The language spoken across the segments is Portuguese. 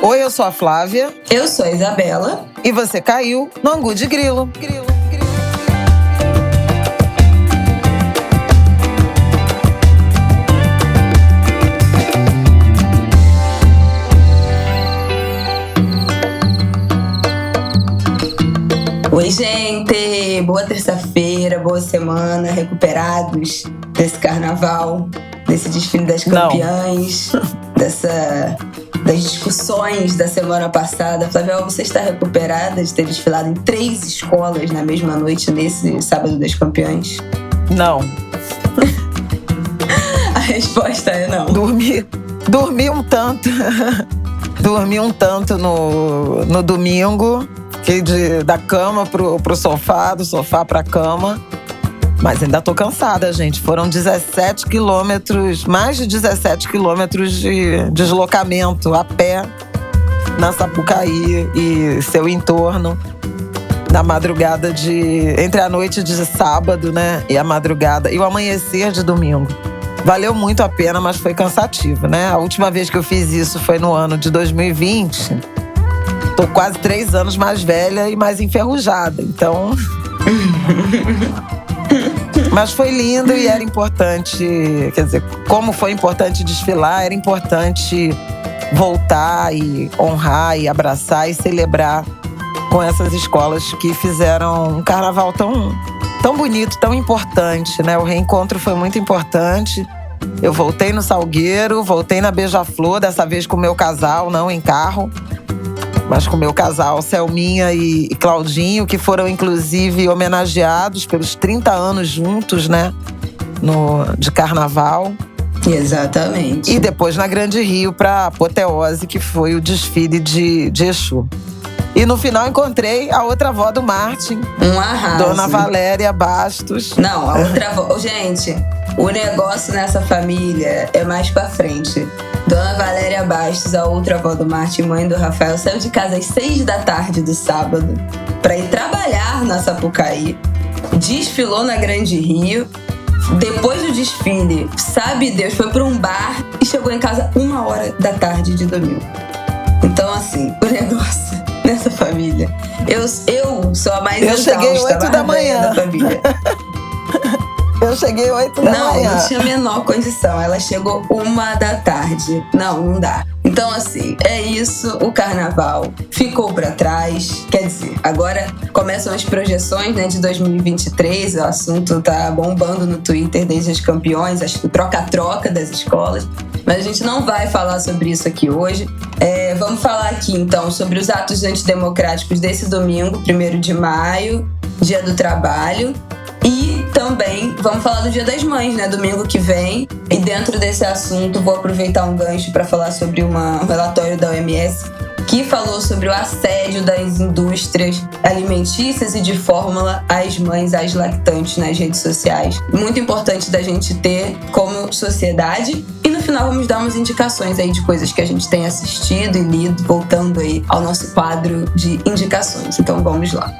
Oi, eu sou a Flávia. Eu sou a Isabela. E você caiu no Angu de Grilo. Oi, gente! Boa terça-feira, boa semana, recuperados desse carnaval, desse desfile das campeãs, das discussões da semana passada. Flávia, você está recuperada de ter desfilado em 3 escolas na mesma noite, nesse sábado das campeãs? Não. A resposta é não. Dormi um tanto. Dormi um tanto no domingo. Da cama pro sofá, do sofá pra cama. Mas ainda tô cansada, gente. Foram 17 quilômetros, mais de 17 quilômetros de deslocamento a pé na Sapucaí e seu entorno. Na madrugada entre a noite de sábado, né? E a madrugada e o amanhecer de domingo. Valeu muito a pena, mas foi cansativo, né? A última vez que eu fiz isso foi no ano de 2020. Tô quase 3 anos mais velha e mais enferrujada, então… Mas foi lindo e era importante, quer dizer, como foi importante desfilar, era importante voltar e honrar e abraçar e celebrar com essas escolas que fizeram um carnaval tão bonito, tão importante, né? O reencontro foi muito importante. Eu voltei no Salgueiro, voltei na Beija-Flor, dessa vez com o meu casal, não em carro, mas com o meu casal, Selminha e Claudinho, que foram, inclusive, homenageados pelos 30 anos juntos, né? De carnaval. Exatamente. E depois na Grande Rio, para apoteose, que foi o desfile de Exu. E no final encontrei a outra avó do Martin. Um arraso. Dona Valéria Bastos. Não, a outra avó… Gente, o negócio nessa família é mais pra frente. Dona Valéria Bastos, a outra avó do Martin, mãe do Rafael, saiu de casa às 6 da tarde do sábado pra ir trabalhar na Sapucaí. Desfilou na Grande Rio. Depois do desfile, sabe Deus, foi pra um bar e chegou em casa 1h da tarde de domingo. Então, assim, o negócio nessa família… Eu sou a mais exausta, cheguei 8 da manhã da família. Eu cheguei 8 da manhã. Não tinha a menor condição. Ela chegou 1 da tarde. Não dá. Então, assim, é isso. O carnaval ficou pra trás. Quer dizer, agora começam as projeções, né, de 2023. O assunto tá bombando no Twitter desde as campeões, o troca-troca das escolas. Mas a gente não vai falar sobre isso aqui hoje. Vamos falar aqui, então, sobre os atos antidemocráticos desse domingo, 1º de maio, Dia do Trabalho. E também vamos falar do Dia das Mães, né? Domingo que vem. E dentro desse assunto, vou aproveitar um gancho para falar sobre um relatório da OMS que falou sobre o assédio das indústrias alimentícias e de fórmula às mães, às lactantes nas redes sociais. Muito importante da gente ter como sociedade. E no final vamos dar umas indicações aí de coisas que a gente tem assistido e lido, voltando aí ao nosso quadro de indicações. Então vamos lá.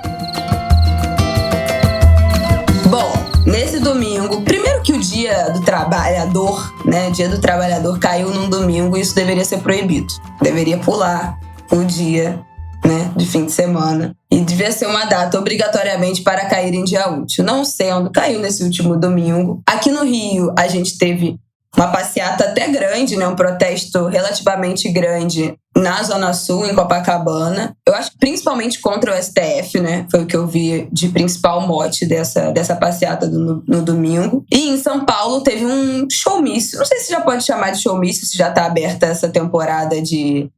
Nesse domingo, primeiro que o Dia do Trabalhador, né? Dia do Trabalhador caiu num domingo e isso deveria ser proibido. Deveria pular o dia, né, de fim de semana. E devia ser uma data obrigatoriamente para cair em dia útil. Não sendo, caiu nesse último domingo. Aqui no Rio, a gente teve uma passeata até grande, né? Um protesto relativamente grande na Zona Sul, em Copacabana. Eu acho que principalmente contra o STF, né? Foi o que eu vi de principal mote dessa passeata no domingo. E em São Paulo teve um showmício. Não sei se já pode chamar de showmício, se já está aberta essa temporada de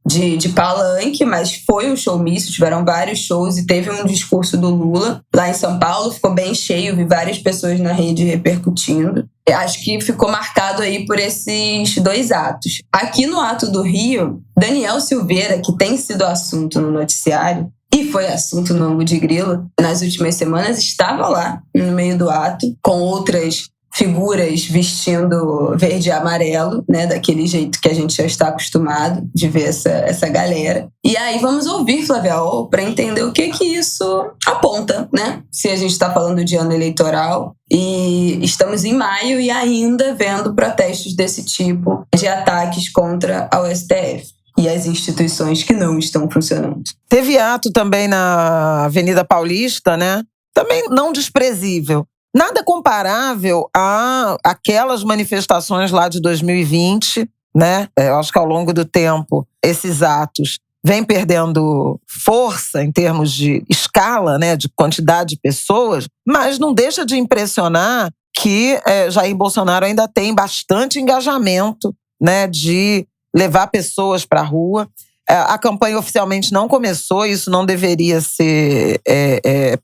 palanque, mas foi um showmício, tiveram vários shows e teve um discurso do Lula lá em São Paulo. Ficou bem cheio, vi várias pessoas na rede repercutindo. Eu acho que ficou marcado aí por esses 2 atos. Aqui no ato do Rio, Daniel Silveira, que tem sido assunto no noticiário e foi assunto no Angu de Grilo nas últimas semanas, estava lá no meio do ato com outras figuras vestindo verde e amarelo, né, daquele jeito que a gente já está acostumado de ver essa galera. E aí vamos ouvir, Flávia, para entender o que isso aponta, né? Se a gente está falando de ano eleitoral e estamos em maio e ainda vendo protestos desse tipo de ataques contra a STF. e as instituições que não estão funcionando. Teve ato também na Avenida Paulista, né? Também não desprezível. Nada comparável a aquelas manifestações lá de 2020, né? Eu acho que ao longo do tempo, esses atos vêm perdendo força em termos de escala, né? De quantidade de pessoas, mas não deixa de impressionar que Jair Bolsonaro ainda tem bastante engajamento, né? De levar pessoas para a rua. A campanha oficialmente não começou, isso não deveria ser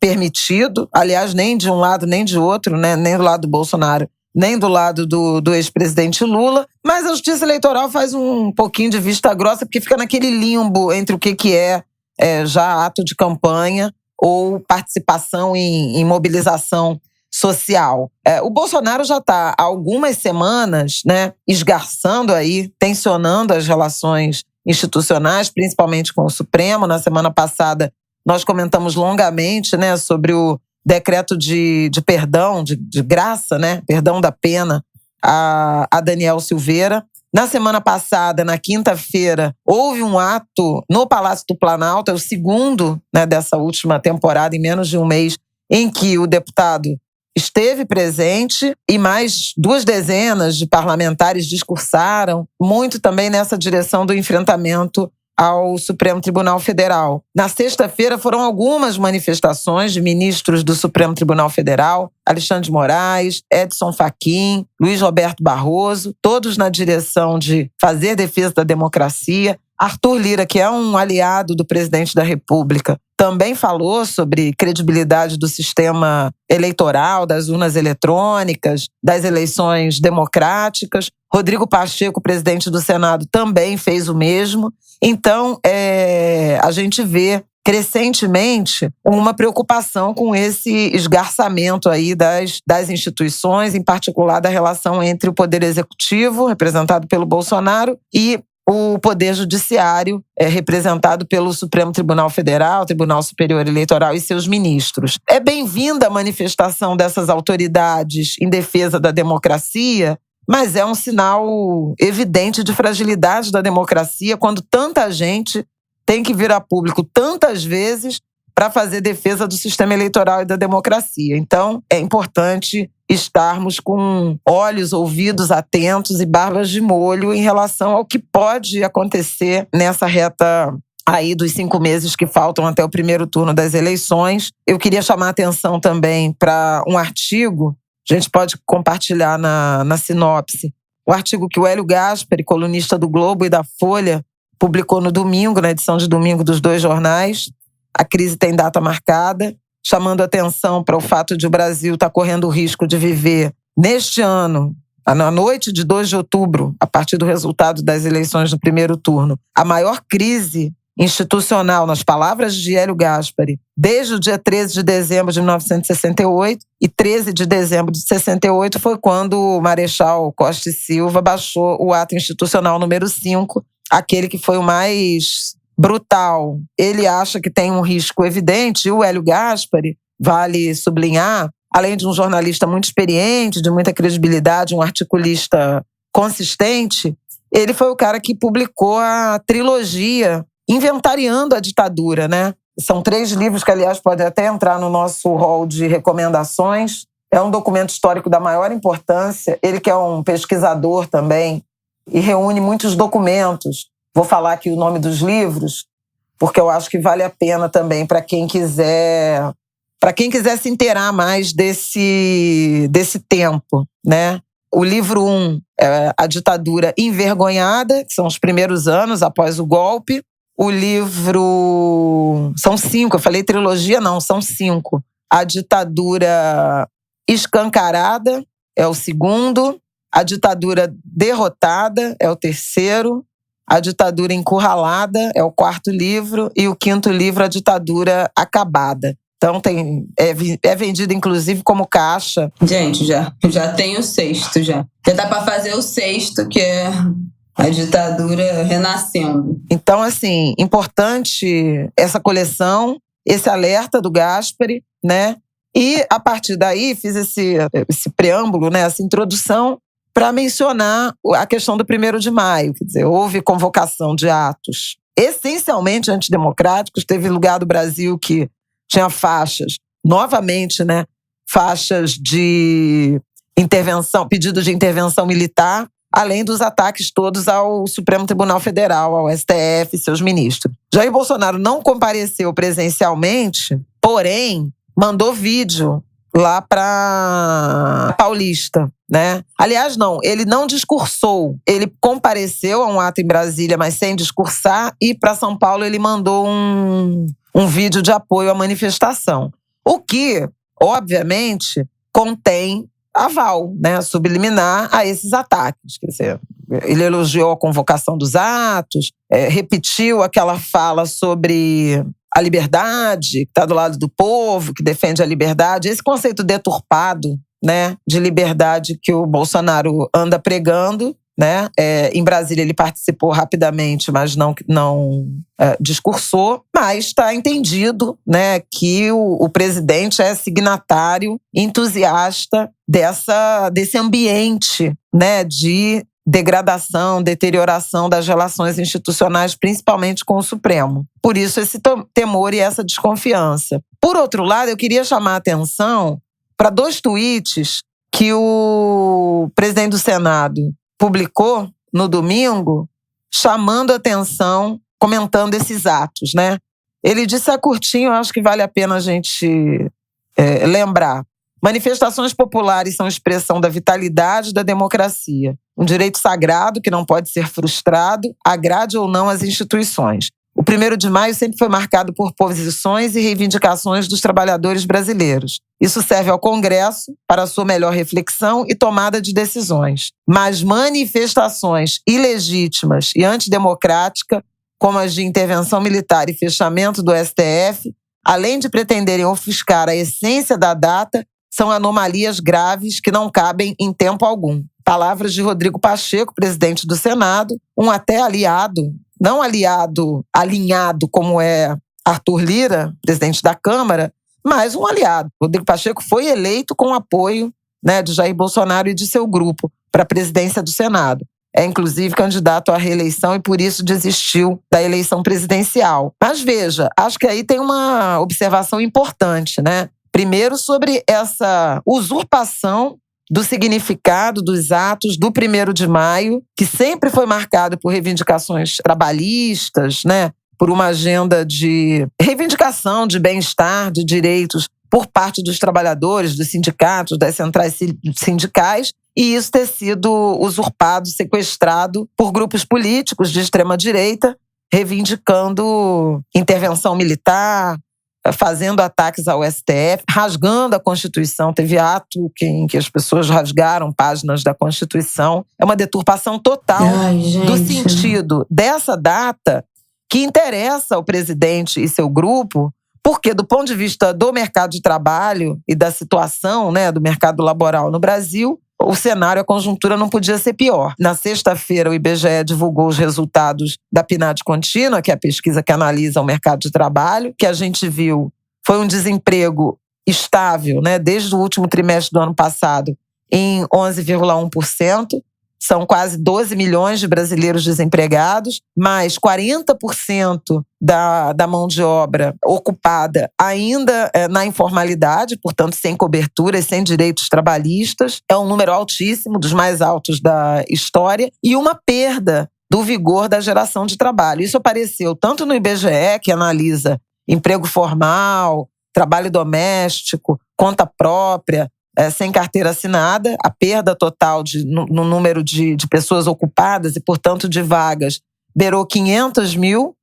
permitido. Aliás, nem de um lado nem de outro, né? Nem do lado do Bolsonaro, nem do lado do ex-presidente Lula. Mas a Justiça Eleitoral faz um pouquinho de vista grossa, porque fica naquele limbo entre o que é já ato de campanha ou participação em mobilização social. O Bolsonaro já está há algumas semanas, né, esgarçando aí, tensionando as relações institucionais, principalmente com o Supremo. Na semana passada, nós comentamos longamente, né, sobre o decreto de perdão, de graça, né, perdão da pena a Daniel Silveira. Na semana passada, na quinta-feira, houve um ato no Palácio do Planalto, é o segundo, né, dessa última temporada, em menos de um mês, em que o deputado esteve presente e mais 2 dezenas de parlamentares discursaram, muito também nessa direção do enfrentamento ao Supremo Tribunal Federal. Na sexta-feira foram algumas manifestações de ministros do Supremo Tribunal Federal, Alexandre de Moraes, Edson Fachin, Luiz Roberto Barroso, todos na direção de fazer defesa da democracia. Arthur Lira, que é um aliado do presidente da República, também falou sobre credibilidade do sistema eleitoral, das urnas eletrônicas, das eleições democráticas. Rodrigo Pacheco, presidente do Senado, também fez o mesmo. Então, a gente vê crescentemente uma preocupação com esse esgarçamento aí das instituições, em particular da relação entre o Poder Executivo, representado pelo Bolsonaro, e o Poder Judiciário, representado pelo Supremo Tribunal Federal, Tribunal Superior Eleitoral e seus ministros. É bem-vinda a manifestação dessas autoridades em defesa da democracia, mas é um sinal evidente de fragilidade da democracia quando tanta gente tem que vir a público tantas vezes para fazer defesa do sistema eleitoral e da democracia. Então, é importante estarmos com olhos, ouvidos atentos e barbas de molho em relação ao que pode acontecer nessa reta aí dos 5 meses que faltam até o primeiro turno das eleições. Eu queria chamar a atenção também para um artigo, a gente pode compartilhar na sinopse, o artigo que o Hélio Gaspari, colunista do Globo e da Folha, publicou no domingo, na edição de domingo dos 2 jornais. A crise tem data marcada, chamando atenção para o fato de o Brasil estar correndo o risco de viver, neste ano, na noite de 2 de outubro, a partir do resultado das eleições do primeiro turno, a maior crise institucional, nas palavras de Hélio Gaspari, desde o dia 13 de dezembro de 1968, e 13 de dezembro de 68 foi quando o Marechal Costa e Silva baixou o ato institucional número 5, aquele que foi o mais brutal. Ele acha que tem um risco evidente, e o Hélio Gaspari, vale sublinhar, além de um jornalista muito experiente, de muita credibilidade, um articulista consistente, ele foi o cara que publicou a trilogia Inventariando a Ditadura, né? São 3 livros que, aliás, podem até entrar no nosso hall de recomendações. É um documento histórico da maior importância. Ele que é um pesquisador também e reúne muitos documentos. Vou falar aqui o nome dos livros, porque eu acho que vale a pena também para quem quiser se inteirar mais desse tempo, né? O livro 1 é A Ditadura Envergonhada, que são os primeiros anos após o golpe. O livro... São 5, eu falei trilogia, não, são 5. A Ditadura Escancarada é o segundo. A Ditadura Derrotada é o terceiro. A Ditadura Encurralada é o 4º livro. E o 5º livro, A Ditadura Acabada. Então é vendido, inclusive, como caixa. Gente, já tem o 6º, já. Já dá para fazer o 6º, que é a ditadura renascendo. Então, assim, importante essa coleção, esse alerta do Gaspari, né? E, a partir daí, fiz esse preâmbulo, né? Essa introdução, para mencionar a questão do 1º de maio. Quer dizer, houve convocação de atos essencialmente antidemocráticos. Teve lugar do Brasil que tinha faixas, novamente, né, faixas de intervenção, pedido de intervenção militar, além dos ataques todos ao Supremo Tribunal Federal, ao STF e seus ministros. Jair Bolsonaro não compareceu presencialmente, porém, mandou vídeo lá para Paulista, né? Aliás, não, ele não discursou. Ele compareceu a um ato em Brasília, mas sem discursar, e para São Paulo ele mandou um vídeo de apoio à manifestação. O que, obviamente, contém aval, né, subliminar a esses ataques. Quer dizer, ele elogiou a convocação dos atos, repetiu aquela fala sobre a liberdade, que está do lado do povo, que defende a liberdade. Esse conceito deturpado, né, de liberdade que o Bolsonaro anda pregando, né? Em Brasília ele participou rapidamente, mas não discursou. Mas está entendido, né, que o presidente é signatário, entusiasta desse ambiente, né, de degradação, deterioração das relações institucionais, principalmente com o Supremo. Por isso esse temor e essa desconfiança. Por outro lado, eu queria chamar a atenção para 2 tweets que o presidente do Senado publicou no domingo, chamando a atenção, comentando esses atos, né? Ele disse curtinho, eu acho que vale a pena a gente lembrar. Manifestações populares são expressão da vitalidade da democracia, um direito sagrado que não pode ser frustrado, agrade ou não as instituições. O 1º de maio sempre foi marcado por posições e reivindicações dos trabalhadores brasileiros. Isso serve ao Congresso para sua melhor reflexão e tomada de decisões. Mas manifestações ilegítimas e antidemocráticas, como as de intervenção militar e fechamento do STF, além de pretenderem ofuscar a essência da data, são anomalias graves que não cabem em tempo algum. Palavras de Rodrigo Pacheco, presidente do Senado, um até aliado, não alinhado como é Arthur Lira, presidente da Câmara, mas um aliado. Rodrigo Pacheco foi eleito com apoio, né, de Jair Bolsonaro e de seu grupo para a presidência do Senado. É, inclusive, candidato à reeleição e, por isso, desistiu da eleição presidencial. Mas veja, acho que aí tem uma observação importante, né? Primeiro, sobre essa usurpação do significado dos atos do 1º de maio, que sempre foi marcado por reivindicações trabalhistas, né? Por uma agenda de reivindicação de bem-estar, de direitos por parte dos trabalhadores, dos sindicatos, das centrais sindicais, e isso ter sido usurpado, sequestrado por grupos políticos de extrema-direita, reivindicando intervenção militar, fazendo ataques ao STF, rasgando a Constituição. Teve ato em que as pessoas rasgaram páginas da Constituição. É uma deturpação total do sentido dessa data que interessa ao presidente e seu grupo, porque, do ponto de vista do mercado de trabalho e da situação, né, do mercado laboral no Brasil, o cenário, a conjuntura não podia ser pior. Na sexta-feira, o IBGE divulgou os resultados da PNAD contínua, que é a pesquisa que analisa o mercado de trabalho, que a gente viu foi um desemprego estável, né, desde o último trimestre do ano passado, em 11,1%. São quase 12 milhões de brasileiros desempregados, mais 40% da mão de obra ocupada ainda na informalidade, portanto sem cobertura e sem direitos trabalhistas. É um número altíssimo, dos mais altos da história, e uma perda do vigor da geração de trabalho. Isso apareceu tanto no IBGE, que analisa emprego formal, trabalho doméstico, conta própria, sem carteira assinada, a perda total no número de pessoas ocupadas e, portanto, de vagas, beirou 500 mil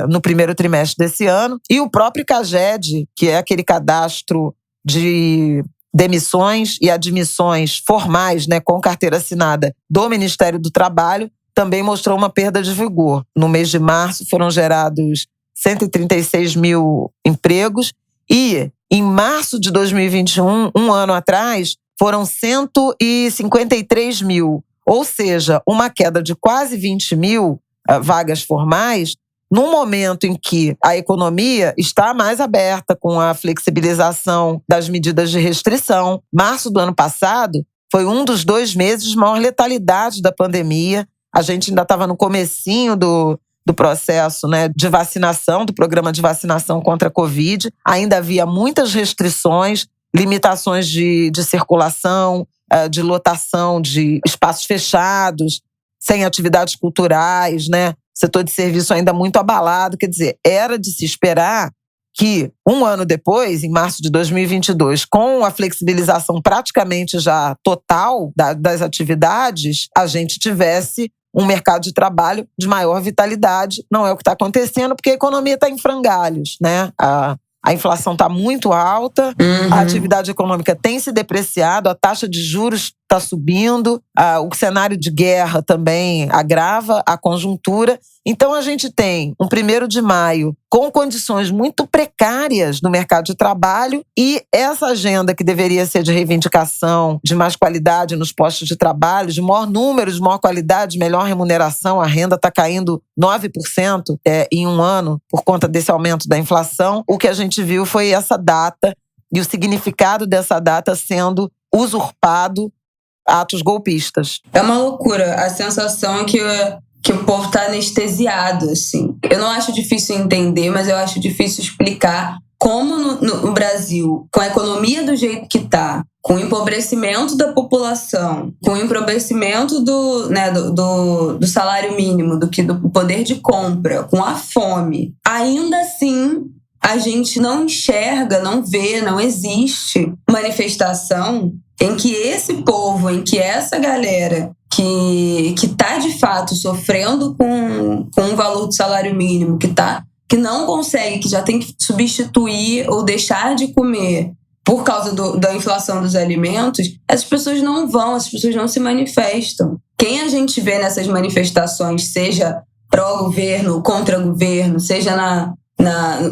no 1º trimestre desse ano. E o próprio CAGED, que é aquele cadastro de demissões e admissões formais, né, com carteira assinada do Ministério do Trabalho, também mostrou uma perda de vigor. No mês de março foram gerados 136 mil empregos e, em março de 2021, um ano atrás, foram 153 mil. Ou seja, uma queda de quase 20 mil vagas formais, num momento em que a economia está mais aberta com a flexibilização das medidas de restrição. Março do ano passado, Foi um dos 2 meses de maior letalidade da pandemia. A gente ainda estava no comecinho do processo, né, de vacinação, do programa de vacinação contra a Covid. Ainda havia muitas restrições, limitações de circulação, de lotação de espaços fechados, sem atividades culturais, né? Setor de serviço ainda muito abalado. Quer dizer, era de se esperar que 1 ano depois, em março de 2022, com a flexibilização praticamente já total das atividades, a gente tivesse um mercado de trabalho de maior vitalidade. Não é o que está acontecendo, porque a economia está em frangalhos, né? A inflação está muito alta, a atividade econômica tem se depreciado, a taxa de juros está subindo, o cenário de guerra também agrava a conjuntura. Então, a gente tem um 1º de maio com condições muito precárias no mercado de trabalho e essa agenda que deveria ser de reivindicação, de mais qualidade nos postos de trabalho, de maior número, de maior qualidade, melhor remuneração, a renda está caindo 9% em 1 ano por conta desse aumento da inflação. O que a gente viu foi essa data e o significado dessa data sendo usurpado a atos golpistas. É uma loucura. A sensação é que o povo tá anestesiado, assim. Eu não acho difícil entender, mas eu acho difícil explicar como no Brasil, com a economia do jeito que tá, com o empobrecimento da população, com o empobrecimento do salário mínimo, do poder de compra, com a fome, ainda assim a gente não enxerga, não vê, não existe manifestação em que esse povo, em que essa galera que está de fato sofrendo com o valor do salário mínimo, que não consegue, que já tem que substituir ou deixar de comer por causa da inflação dos alimentos, essas pessoas não se manifestam. Quem a gente vê nessas manifestações, seja pró-governo, contra-governo, seja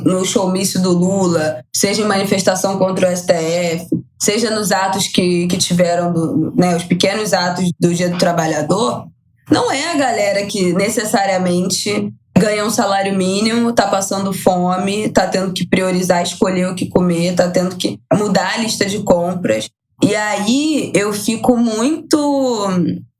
no showmício do Lula, seja em manifestação contra o STF, seja nos atos que tiveram, os pequenos atos do Dia do Trabalhador, não é a galera que necessariamente ganha um salário mínimo, tá passando fome, tá tendo que priorizar, escolher o que comer, tá tendo que mudar a lista de compras. E aí eu fico muito...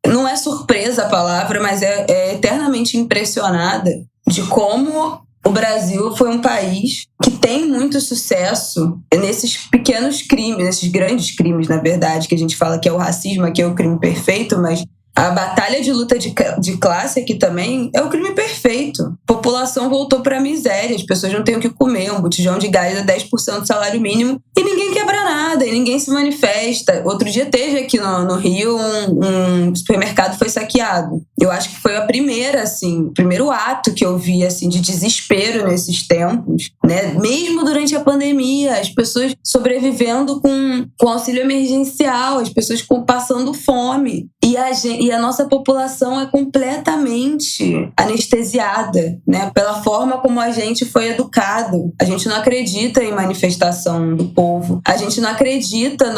Não é surpresa a palavra, mas é eternamente impressionada de como o Brasil foi um país que tem muito sucesso nesses pequenos crimes, nesses grandes crimes, na verdade, que a gente fala que é o racismo, que é o crime perfeito, mas a batalha de luta de classe aqui também é o crime perfeito. A população voltou para a miséria, as pessoas não têm o que comer, um botijão de gás é 10% do salário mínimo e ninguém quebra nada, e ninguém se manifesta. Outro dia teve aqui no Rio um supermercado foi saqueado. Eu acho que foi o primeiro ato que eu vi assim, de desespero nesses tempos, né? Mesmo durante a pandemia, as pessoas sobrevivendo com auxílio emergencial, as pessoas passando fome. E a nossa população é completamente anestesiada, né? Pela forma como a gente foi educado. A gente não acredita em manifestação do povo. A gente não acredita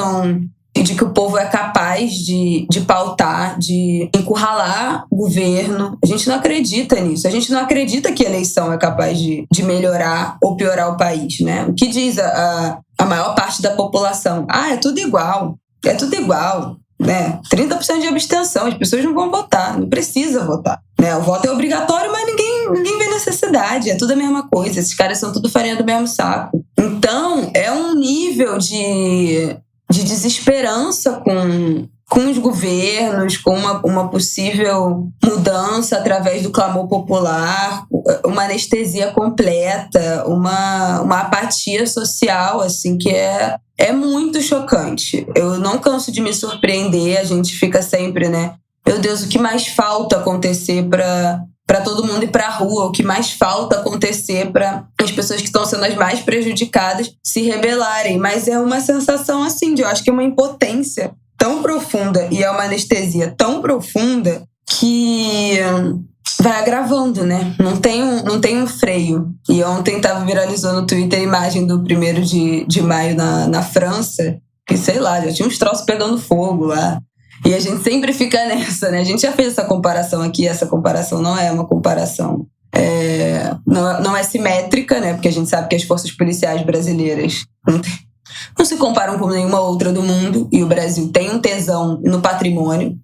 de que o povo é capaz de pautar, de encurralar o governo. A gente não acredita nisso. A gente não acredita que a eleição é capaz de melhorar ou piorar o país, né? O que diz a maior parte da população? É tudo igual. É tudo igual. Né? 30% de abstenção, as pessoas não vão votar, não precisa votar, né? O voto é obrigatório, mas ninguém vê necessidade, é tudo a mesma coisa, esses caras são tudo farinha do mesmo saco. Então, é um nível de desesperança com os governos, com uma possível mudança através do clamor popular, uma anestesia completa, uma apatia social, assim, que é muito chocante. Eu não canso de me surpreender, a gente fica sempre, né? Meu Deus, o que mais falta acontecer para todo mundo ir para a rua? O que mais falta acontecer para as pessoas que estão sendo as mais prejudicadas se rebelarem? Mas é uma sensação assim, eu acho que é uma impotência tão profunda e é uma anestesia tão profunda que vai agravando, né? Não tem um freio. E ontem viralizou no Twitter a imagem do 1º de maio na França, que sei lá, já tinha uns troços pegando fogo lá. E a gente sempre fica nessa, né? A gente já fez essa comparação aqui, essa comparação não é uma comparação... não é simétrica, né? Porque a gente sabe que as forças policiais brasileiras não se comparam com nenhuma outra do mundo, e o Brasil tem um tesão no patrimônio,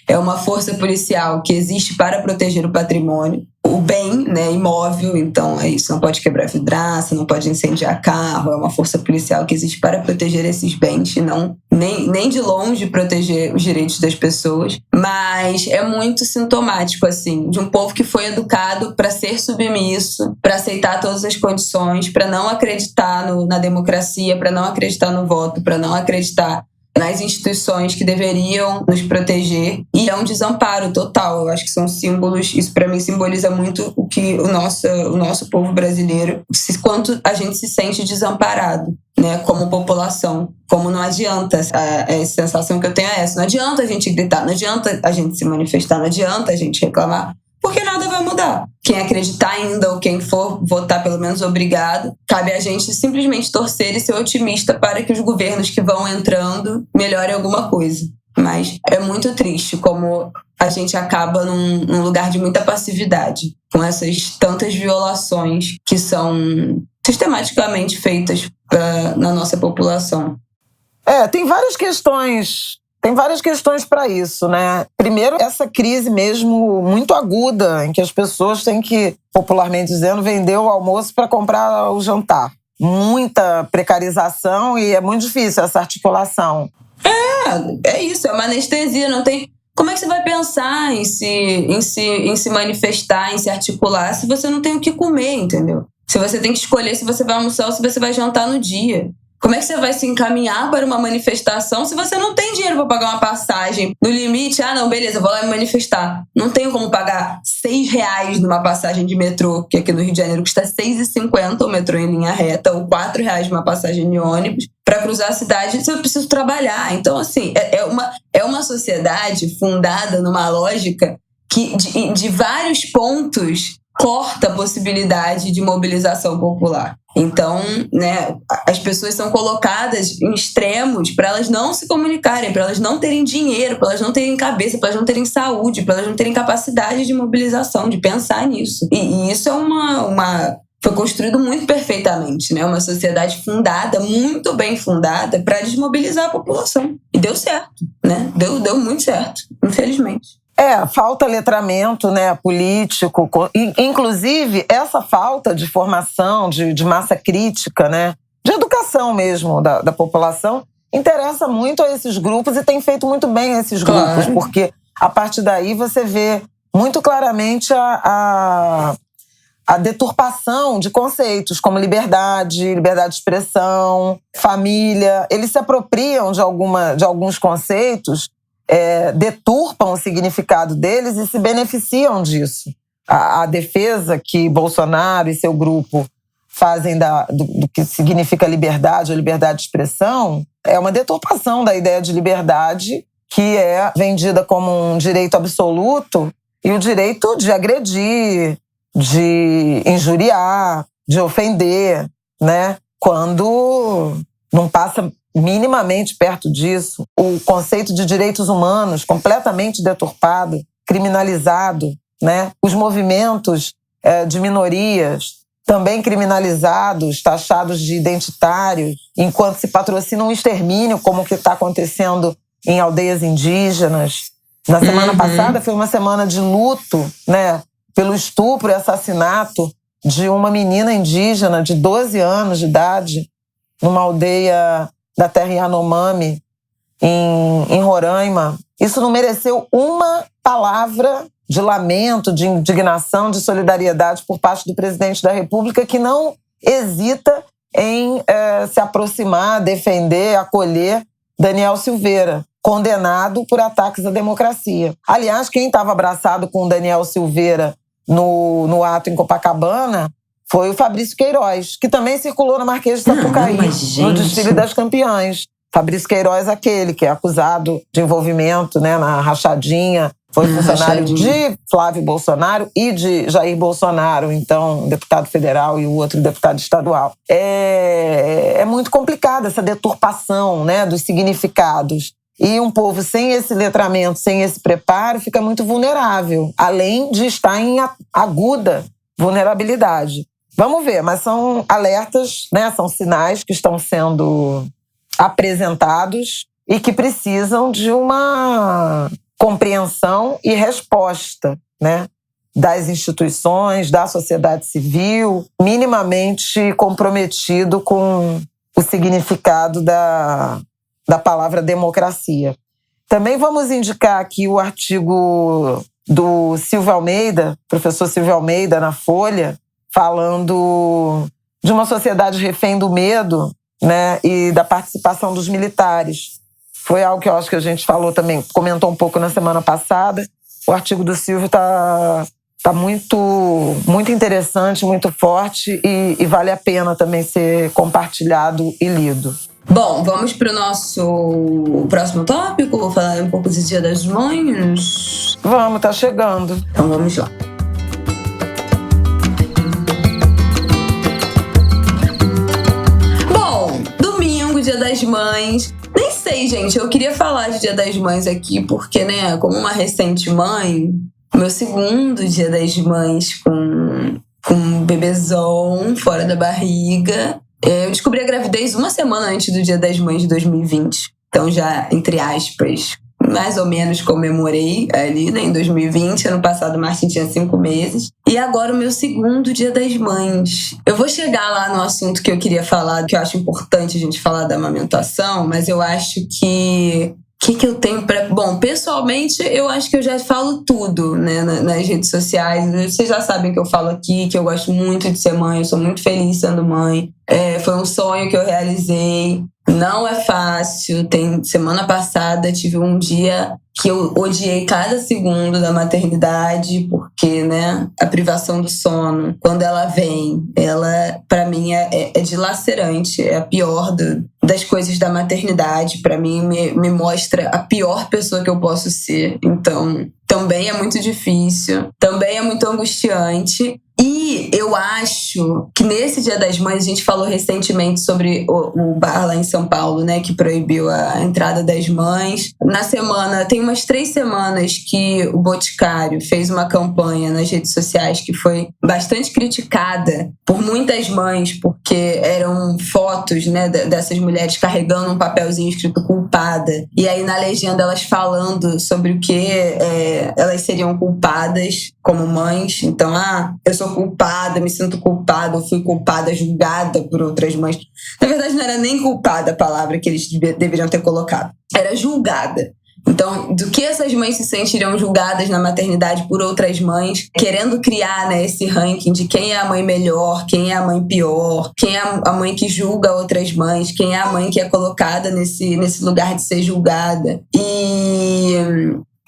é uma força policial que existe para proteger o patrimônio, o bem, né, imóvel, então é isso, não pode quebrar vidraça, não pode incendiar carro, é uma força policial que existe para proteger esses bens e não nem de longe proteger os direitos das pessoas, mas é muito sintomático, assim, de um povo que foi educado para ser submisso, para aceitar todas as condições, para não acreditar na democracia, para não acreditar no voto, para não acreditar nas instituições que deveriam nos proteger, e é um desamparo total. Eu acho que são símbolos, isso para mim simboliza muito o que o nosso povo brasileiro, quanto a gente se sente desamparado, né, como população. Como não adianta, a sensação que eu tenho é essa, não adianta a gente gritar, não adianta a gente se manifestar, não adianta a gente reclamar, porque nada vai mudar. Quem acreditar ainda ou quem for votar pelo menos obrigado, cabe a gente simplesmente torcer e ser otimista para que os governos que vão entrando melhorem alguma coisa. Mas é muito triste como a gente acaba num lugar de muita passividade, com essas tantas violações que são sistematicamente feitas na nossa população. Tem várias questões. Tem várias questões para isso, né? Primeiro, essa crise mesmo muito aguda, em que as pessoas têm que, popularmente dizendo, vender o almoço para comprar o jantar. Muita precarização e é muito difícil essa articulação. É isso, é uma anestesia, não tem... Como é que você vai pensar em se manifestar, em se articular, se você não tem o que comer, entendeu? Se você tem que escolher se você vai almoçar ou se você vai jantar no dia. Como é que você vai se encaminhar para uma manifestação se você não tem dinheiro para pagar uma passagem? No limite, não, beleza, vou lá me manifestar. Não tenho como pagar R$6 numa passagem de metrô, que aqui no Rio de Janeiro custa R$6,50 o metrô em linha reta, ou R$4 uma passagem de ônibus, para cruzar a cidade, se eu preciso trabalhar. Então, assim, é uma sociedade fundada numa lógica que, de vários pontos, corta a possibilidade de mobilização popular. Então, né, as pessoas são colocadas em extremos para elas não se comunicarem, para elas não terem dinheiro, para elas não terem cabeça, para elas não terem saúde, para elas não terem capacidade de mobilização, de pensar nisso. E isso é foi construído muito perfeitamente, né? Uma sociedade fundada, muito bem fundada, para desmobilizar a população. E deu certo, né? Deu muito certo, infelizmente. Falta letramento, né, político. Inclusive, essa falta de formação, de massa crítica, né, de educação mesmo da população, interessa muito a esses grupos e tem feito muito bem a esses grupos, porque a partir daí você vê muito claramente a deturpação de conceitos como liberdade de expressão, família. Eles se apropriam de alguns conceitos, deturpam o significado deles e se beneficiam disso. A defesa que Bolsonaro e seu grupo fazem do que significa liberdade ou liberdade de expressão é uma deturpação da ideia de liberdade, que é vendida como um direito absoluto, e o direito de agredir, de injuriar, de ofender, né? Quando não passa minimamente perto disso. O conceito de direitos humanos completamente deturpado, criminalizado, né? Os movimentos de minorias também criminalizados, taxados de identitários, enquanto se patrocina um extermínio, como o que está acontecendo em aldeias indígenas. Na semana passada foi uma semana de luto, né? Pelo estupro e assassinato de uma menina indígena de 12 anos de idade, numa aldeia da terra Yanomami, em Roraima. Isso não mereceu uma palavra de lamento, de indignação, de solidariedade por parte do presidente da República, que não hesita em se aproximar, defender, acolher Daniel Silveira, condenado por ataques à democracia. Aliás, quem estava abraçado com Daniel Silveira no ato em Copacabana foi o Fabrício Queiroz, que também circulou na Marquês de Sapucaí, no desfile das campeãs. Fabrício Queiroz, aquele que é acusado de envolvimento, né, na rachadinha, foi funcionário de Flávio Bolsonaro e de Jair Bolsonaro, então deputado federal e o outro deputado estadual. É muito complicada essa deturpação, né, dos significados. E um povo sem esse letramento, sem esse preparo, fica muito vulnerável, além de estar em aguda vulnerabilidade. Vamos ver, mas são alertas, né? São sinais que estão sendo apresentados e que precisam de uma compreensão e resposta, né, das instituições, da sociedade civil, minimamente comprometido com o significado da palavra democracia. Também vamos indicar aqui o artigo do Silvio Almeida, professor Silvio Almeida, na Folha, falando de uma sociedade refém do medo, né, e da participação dos militares. Foi algo que eu acho que a gente falou também, comentou um pouco na semana passada. O artigo do Silvio está muito, muito interessante, muito forte e vale a pena também ser compartilhado e lido. Bom, vamos para o nosso próximo tópico. Vou falar um pouco do Dia das Mães. Vamos, tá chegando. Então vamos lá. Bom, domingo, Dia das Mães. Nem sei, gente, eu queria falar de Dia das Mães aqui porque, né, como uma recente mãe, meu segundo Dia das Mães com um bebezão fora da barriga. Eu descobri a gravidez uma semana antes do Dia das Mães de 2020. Então já, entre aspas, mais ou menos comemorei ali, né, em 2020. Ano passado o Martin tinha 5 meses. E agora o meu segundo Dia das Mães. Eu vou chegar lá no assunto que eu queria falar, que eu acho importante a gente falar da amamentação, mas eu acho que... O que eu tenho pra... Bom, pessoalmente, eu acho que eu já falo tudo, né, nas redes sociais. Vocês já sabem que eu falo aqui, que eu gosto muito de ser mãe, eu sou muito feliz sendo mãe. Foi um sonho que eu realizei. Não é fácil. Semana passada tive um dia que eu odiei cada segundo da maternidade, porque, né, a privação do sono, quando ela vem, ela, pra mim, é dilacerante, é a pior das coisas da maternidade. Pra mim, me mostra a pior pessoa que eu posso ser. Então, também é muito difícil, também é muito angustiante. E eu acho que nesse Dia das Mães, a gente falou recentemente sobre o bar lá em São Paulo, né, que proibiu a entrada das mães. Na semana, tem umas 3 semanas que o Boticário fez uma campanha nas redes sociais que foi bastante criticada por muitas mães, porque eram fotos, né, dessas mulheres carregando um papelzinho escrito culpada. E aí na legenda elas falando sobre o que elas seriam culpadas como mães. Então, eu sou culpada, me sinto culpada, eu fui culpada, julgada por outras mães. Na verdade, não era nem culpada a palavra que eles deveriam ter colocado. Era julgada. Então, do que essas mães se sentiriam julgadas na maternidade por outras mães, querendo criar, né, esse ranking de quem é a mãe melhor, quem é a mãe pior, quem é a mãe que julga outras mães, quem é a mãe que é colocada nesse lugar de ser julgada. E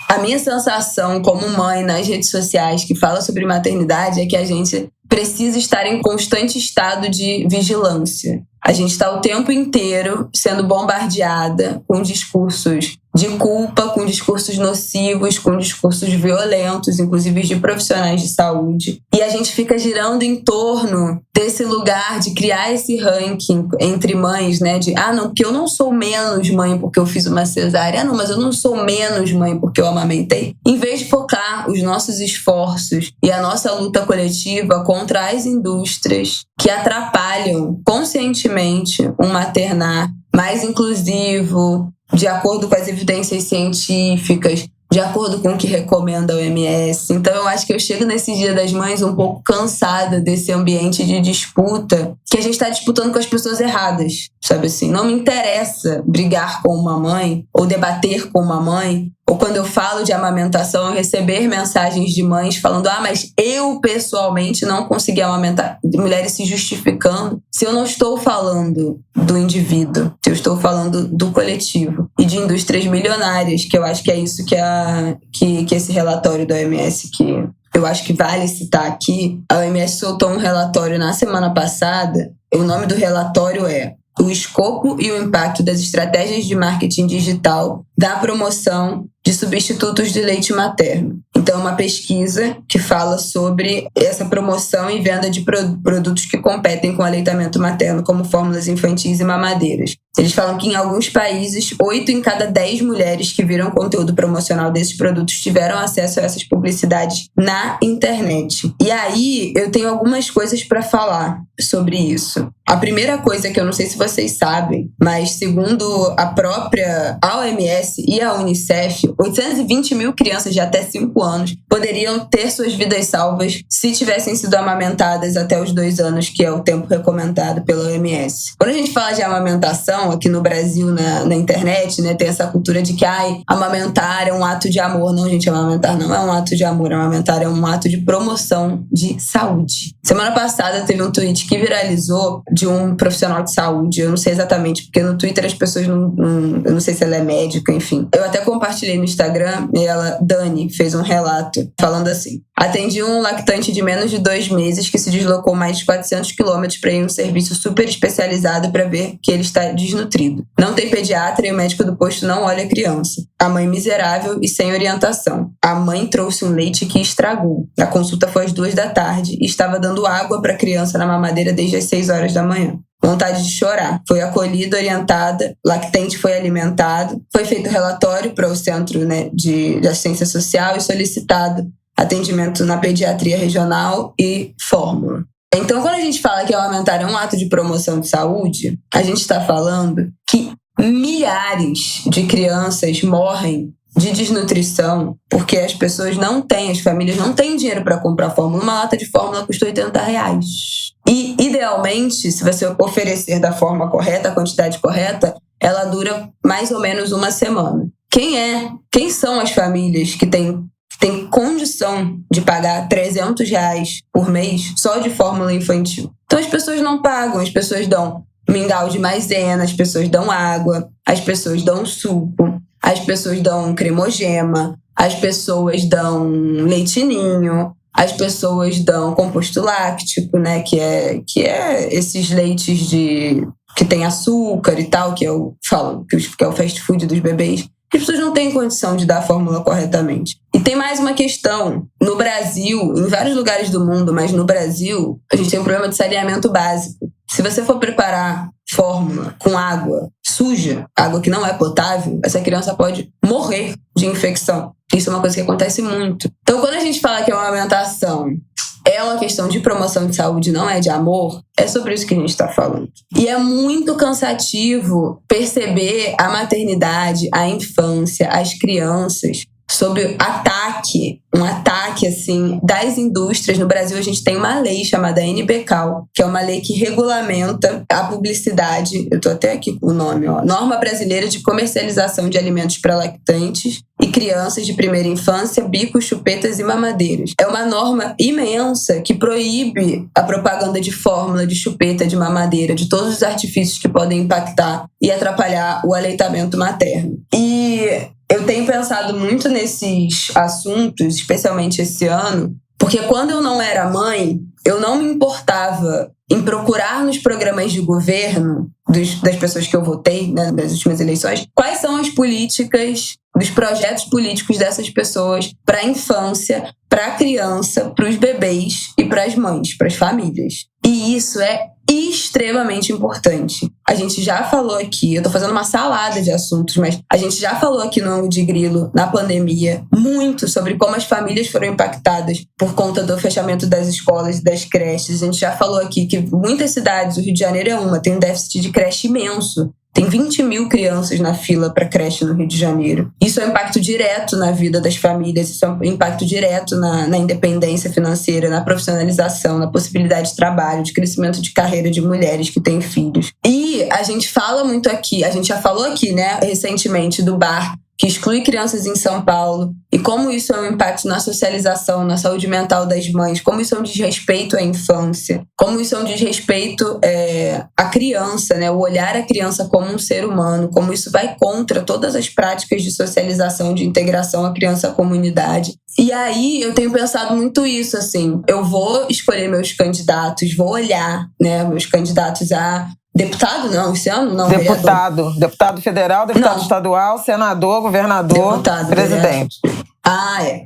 a minha sensação como mãe nas redes sociais que fala sobre maternidade é que a gente precisa estar em constante estado de vigilância. A gente está o tempo inteiro sendo bombardeada com discursos de culpa, com discursos nocivos, com discursos violentos, inclusive de profissionais de saúde. E a gente fica girando em torno desse lugar de criar esse ranking entre mães, né? De, não, porque eu não sou menos mãe porque eu fiz uma cesárea. Não, mas eu não sou menos mãe porque eu amamentei. Em vez de focar os nossos esforços e a nossa luta coletiva contra as indústrias que atrapalham conscientemente um maternar mais inclusivo, de acordo com as evidências científicas, de acordo com o que recomenda a OMS. Então eu acho que eu chego nesse Dia das Mães um pouco cansada desse ambiente de disputa, que a gente está disputando com as pessoas erradas, sabe assim? Não me interessa brigar com uma mãe ou debater com uma mãe, ou quando eu falo de amamentação, eu receber mensagens de mães falando mas eu pessoalmente não consegui amamentar. De mulheres se justificando. Se eu não estou falando do indivíduo, se eu estou falando do coletivo e de indústrias milionárias, que eu acho que é isso que esse relatório da OMS, que eu acho que vale citar aqui, a OMS soltou um relatório na semana passada. O nome do relatório é O Escopo e o Impacto das Estratégias de Marketing Digital da promoção de substitutos de leite materno. Então, uma pesquisa que fala sobre essa promoção e venda de produtos que competem com o aleitamento materno, como fórmulas infantis e mamadeiras. Eles falam que em alguns países, 8 em cada 10 mulheres que viram conteúdo promocional desses produtos tiveram acesso a essas publicidades na internet. E aí, eu tenho algumas coisas para falar sobre isso. A primeira coisa que eu não sei se vocês sabem, mas segundo a própria OMS e a Unicef, 820 mil crianças de até 5 anos poderiam ter suas vidas salvas se tivessem sido amamentadas até os 2 anos, que é o tempo recomendado pela OMS. Quando a gente fala de amamentação, aqui no Brasil, na internet, né, tem essa cultura de que amamentar é um ato de amor. Não, gente, amamentar não é um ato de amor. Amamentar é um ato de promoção de saúde. Semana passada teve um tweet que viralizou de um profissional de saúde. Eu não sei exatamente, porque no Twitter as pessoas eu não sei se ela é médica, enfim. Eu até compartilhei no Instagram e Dani, fez um relato falando assim: atendi um lactante de menos de 2 meses que se deslocou mais de 400 quilômetros para ir em um serviço super especializado para ver que ele está desnutrido. Não tem pediatra e o médico do posto não olha a criança. A mãe miserável e sem orientação. A mãe trouxe um leite que estragou. A consulta foi às 2 da tarde e estava dando água para a criança na mamadeira desde as 6 horas da manhã. Vontade de chorar. Foi acolhida, orientada, lactente foi alimentado, foi feito relatório para o Centro, de Assistência Social e solicitado atendimento na pediatria regional e fórmula. Então, quando a gente fala que amamentar é um ato de promoção de saúde, a gente está falando que milhares de crianças morrem de desnutrição porque as pessoas não têm, as famílias não têm dinheiro para comprar fórmula. Uma lata de fórmula custa R$80. E, idealmente, se você oferecer da forma correta, a quantidade correta, ela dura mais ou menos 1 semana. Quem são as famílias que têm condição de pagar R$300 por mês só de fórmula infantil? Então as pessoas não pagam, as pessoas dão mingau de maisena, as pessoas dão água, as pessoas dão suco, as pessoas dão cremogema, as pessoas dão leitinho, as pessoas dão composto láctico, né, que é esses leites que tem açúcar e tal, que é o fast food dos bebês. As pessoas não têm condição de dar a fórmula corretamente. E tem mais uma questão. No Brasil, em vários lugares do mundo, mas no Brasil, a gente tem um problema de saneamento básico. Se você for preparar fórmula com água suja, água que não é potável, essa criança pode morrer de infecção. Isso é uma coisa que acontece muito. Então, quando a gente fala que a amamentação é uma questão de promoção de saúde, não é de amor, é sobre isso que a gente está falando. E é muito cansativo perceber a maternidade, a infância, as crianças sob um ataque assim, das indústrias. No Brasil, a gente tem uma lei chamada NBCAL, que é uma lei que regulamenta a publicidade, eu estou até aqui com o nome, Norma Brasileira de Comercialização de Alimentos para Lactantes e Crianças de Primeira Infância, Bicos, Chupetas e Mamadeiras. É uma norma imensa que proíbe a propaganda de fórmula, de chupeta, de mamadeira, de todos os artifícios que podem impactar e atrapalhar o aleitamento materno. E eu tenho pensado muito nesses assuntos, especialmente esse ano, porque quando eu não era mãe, eu não me importava em procurar nos programas de governo das pessoas que eu votei, né, nas últimas eleições, quais são as políticas, dos projetos políticos dessas pessoas para a infância, para a criança, para os bebês e para as mães, para as famílias. E isso é extremamente importante. A gente já falou aqui, eu tô fazendo uma salada de assuntos, mas a gente já falou aqui no Ângulo de Grilo, na pandemia, muito sobre como as famílias foram impactadas por conta do fechamento das escolas e das creches. A gente já falou aqui que muitas cidades, o Rio de Janeiro tem um déficit de creche imenso. Tem 20 mil crianças na fila para creche no Rio de Janeiro. Isso é um impacto direto na vida das famílias, isso é um impacto direto na independência financeira, na profissionalização, na possibilidade de trabalho, de crescimento de carreira de mulheres que têm filhos. E a gente fala muito aqui, a gente já falou aqui, né, recentemente, do bar que exclui crianças em São Paulo, e como isso é um impacto na socialização, na saúde mental das mães, como isso é um desrespeito à infância, como isso é um desrespeito à criança, né? O olhar a criança como um ser humano, como isso vai contra todas as práticas de socialização, de integração à criança à comunidade. E aí eu tenho pensado muito isso, assim, eu vou escolher meus candidatos, vou olhar, né, meus candidatos a Deputado não, esse ano não. Deputado. Vereador. Deputado federal, deputado Não. estadual, senador, governador, Deputado, presidente.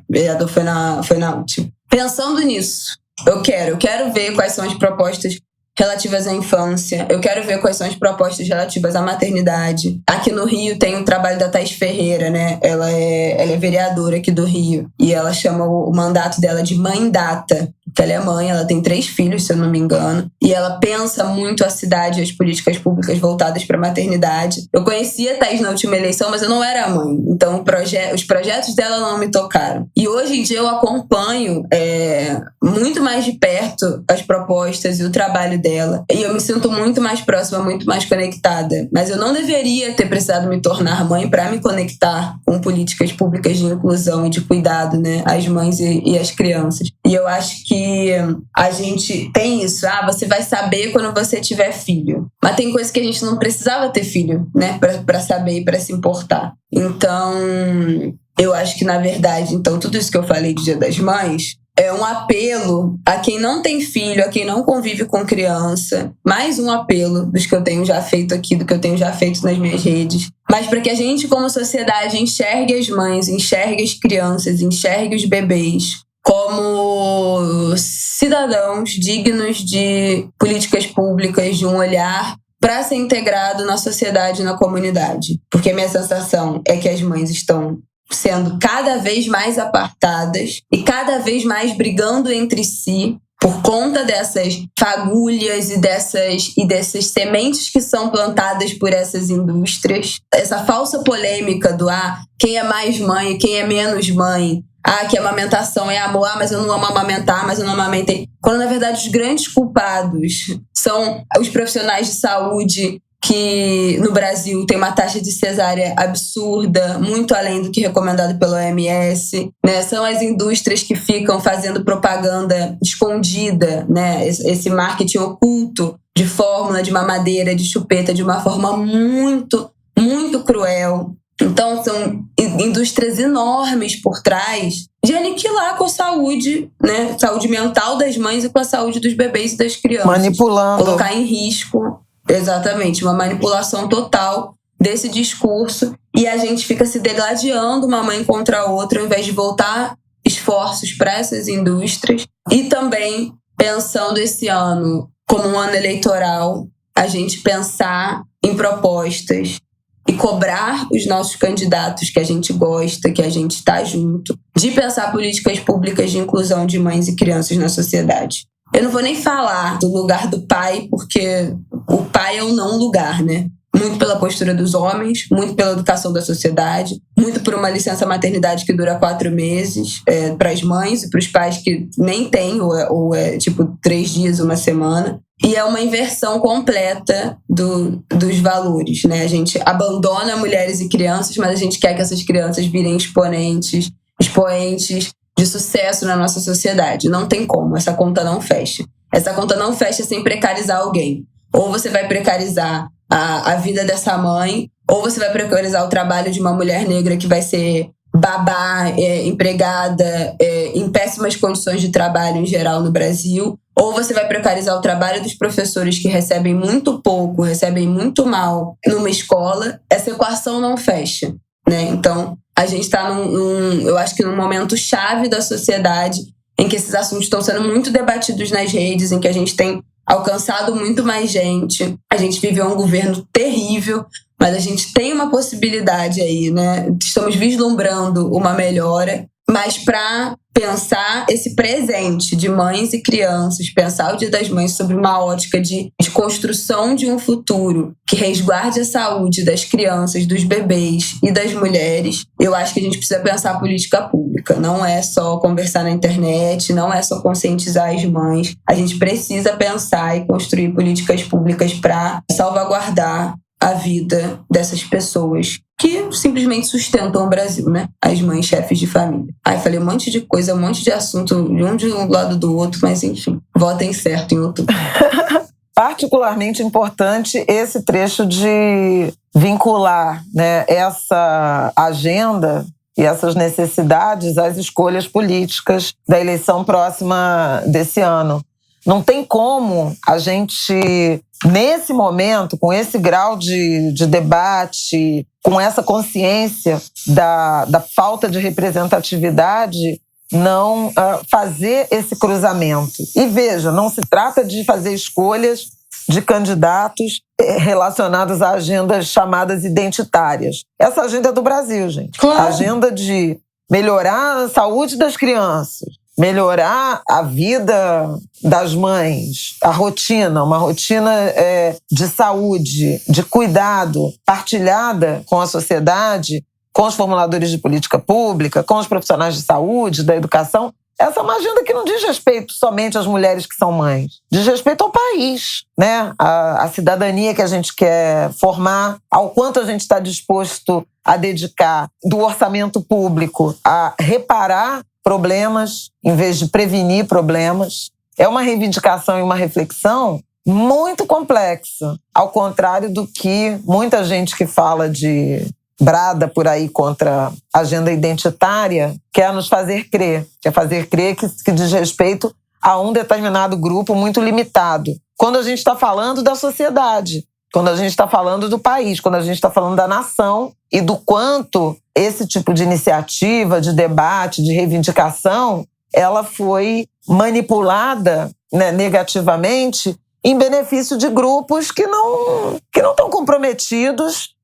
Vereador foi na última. Pensando nisso, eu quero ver quais são as propostas relativas à infância. Eu quero ver quais são as propostas relativas à maternidade. Aqui no Rio tem o trabalho da Thaís Ferreira, né? Ela é vereadora aqui do Rio. E ela chama o mandato dela de Mãe Data. Porque ela é mãe, ela tem 3 filhos, se eu não me engano. E ela pensa muito a cidade e as políticas públicas voltadas para a maternidade. Eu conhecia a Thaís na última eleição, mas eu não era mãe. Então os projetos dela não me tocaram. E hoje em dia eu acompanho muito mais de perto as propostas e o trabalho dela. E eu me sinto muito mais próxima, muito mais conectada. Mas eu não deveria ter precisado me tornar mãe para me conectar com políticas públicas de inclusão e de cuidado, né, às mães e às crianças. E eu acho que a gente tem isso. Você vai saber quando você tiver filho. Mas tem coisas que a gente não precisava ter filho, né, para saber e para se importar. Então, eu acho que, na verdade, então, tudo isso que eu falei de Dia das Mães é um apelo a quem não tem filho, a quem não convive com criança. Mais um apelo dos que eu tenho já feito aqui, do que eu tenho já feito nas minhas redes. Mas para que a gente, como sociedade, enxergue as mães, enxergue as crianças, enxergue os bebês como cidadãos dignos de políticas públicas, de um olhar para ser integrado na sociedade e na comunidade. Porque a minha sensação é que as mães estão sendo cada vez mais apartadas e cada vez mais brigando entre si por conta dessas fagulhas e dessas sementes que são plantadas por essas indústrias. Essa falsa polêmica do quem é mais mãe, quem é menos mãe. Que a amamentação é amor, mas eu não amo amamentar, mas eu não amamentei. Quando, na verdade, os grandes culpados são os profissionais de saúde que, no Brasil, tem uma taxa de cesárea absurda, muito além do que recomendado pela OMS. Né? São as indústrias que ficam fazendo propaganda escondida, né? Esse marketing oculto de fórmula, de mamadeira, de chupeta, de uma forma muito, muito cruel. Então, são indústrias enormes por trás de aniquilar com a saúde, né? Saúde mental das mães e com a saúde dos bebês e das crianças. Manipulando. Colocar em risco, exatamente, uma manipulação total desse discurso. E a gente fica se degladiando uma mãe contra a outra, ao invés de voltar esforços para essas indústrias. E também, pensando esse ano como um ano eleitoral, a gente pensar em propostas e cobrar os nossos candidatos que a gente gosta, que a gente está junto, de pensar políticas públicas de inclusão de mães e crianças na sociedade. Eu não vou nem falar do lugar do pai, porque o pai é um não lugar, né? Muito pela postura dos homens, muito pela educação da sociedade, muito por uma licença maternidade que dura 4 meses para as mães e para os pais que nem têm, ou é tipo 3 dias, 1 semana. E é uma inversão completa dos valores, né? A gente abandona mulheres e crianças, mas a gente quer que essas crianças virem expoentes de sucesso na nossa sociedade. Não tem como, essa conta não fecha. Essa conta não fecha sem precarizar alguém. Ou você vai precarizar a vida dessa mãe, ou você vai precarizar o trabalho de uma mulher negra que vai ser babá, empregada, em péssimas condições de trabalho em geral no Brasil, ou você vai precarizar o trabalho dos professores que recebem muito pouco, recebem muito mal numa escola. Essa equação não fecha, né? Então, a gente está eu acho que num momento chave da sociedade em que esses assuntos estão sendo muito debatidos nas redes, em que a gente tem alcançado muito mais gente. A gente viveu um governo terrível, mas a gente tem uma possibilidade aí, né? Estamos vislumbrando uma melhora, mas para pensar esse presente de mães e crianças, pensar o Dia das Mães sobre uma ótica de construção de um futuro que resguarde a saúde das crianças, dos bebês e das mulheres, eu acho que a gente precisa pensar política pública. Não é só conversar na internet, não é só conscientizar as mães. A gente precisa pensar e construir políticas públicas para salvaguardar a vida dessas pessoas que simplesmente sustentam o Brasil, né? As mães chefes de família. Falei um monte de coisa, um monte de assunto, de um lado do outro, mas enfim, votem certo em outubro. Particularmente importante esse trecho de vincular, né, essa agenda e essas necessidades às escolhas políticas da eleição próxima desse ano. Não tem como a gente, nesse momento, com esse grau de debate, com essa consciência da falta de representatividade, não fazer esse cruzamento. E veja, não se trata de fazer escolhas de candidatos relacionados a agendas chamadas identitárias. Essa agenda é do Brasil, gente. Claro. A agenda de melhorar a saúde das crianças, melhorar a vida das mães, a rotina, uma rotina de saúde, de cuidado, partilhada com a sociedade, com os formuladores de política pública, com os profissionais de saúde, da educação. Essa é uma agenda que não diz respeito somente às mulheres que são mães, diz respeito ao país, né? A cidadania que a gente quer formar, ao quanto a gente está disposto a dedicar do orçamento público a reparar problemas, em vez de prevenir problemas. É uma reivindicação e uma reflexão muito complexa, ao contrário do que muita gente que fala brada por aí contra a agenda identitária quer nos fazer crer. Quer fazer crer que diz respeito a um determinado grupo muito limitado. Quando a gente está falando da sociedade, quando a gente está falando do país, quando a gente está falando da nação e do quanto esse tipo de iniciativa, de debate, de reivindicação, ela foi manipulada, né, negativamente em benefício de grupos que não estão comprometidos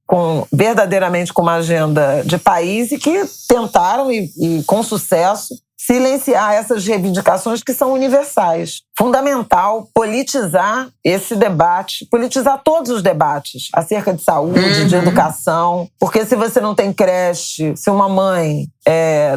verdadeiramente com uma agenda de país e que tentaram, e com sucesso, silenciar essas reivindicações que são universais. Fundamental politizar esse debate, politizar todos os debates acerca de saúde, de educação, porque se você não tem creche, se uma mãe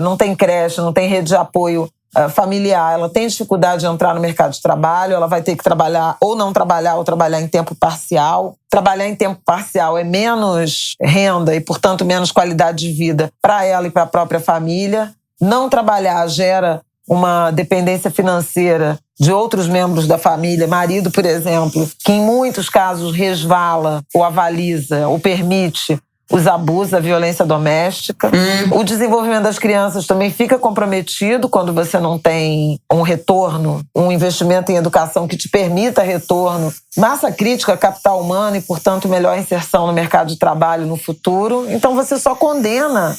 não tem creche, não tem rede de apoio familiar, ela tem dificuldade de entrar no mercado de trabalho, ela vai ter que trabalhar ou não trabalhar ou trabalhar em tempo parcial. Trabalhar em tempo parcial é menos renda e, portanto, menos qualidade de vida para ela e para a própria família. Não trabalhar gera uma dependência financeira de outros membros da família, marido, por exemplo, que em muitos casos resvala ou avaliza ou permite os abusos, a violência doméstica. O desenvolvimento das crianças também fica comprometido quando você não tem um retorno, um investimento em educação que te permita retorno, massa crítica, capital humano e, portanto, melhor inserção no mercado de trabalho no futuro. Então você só condena,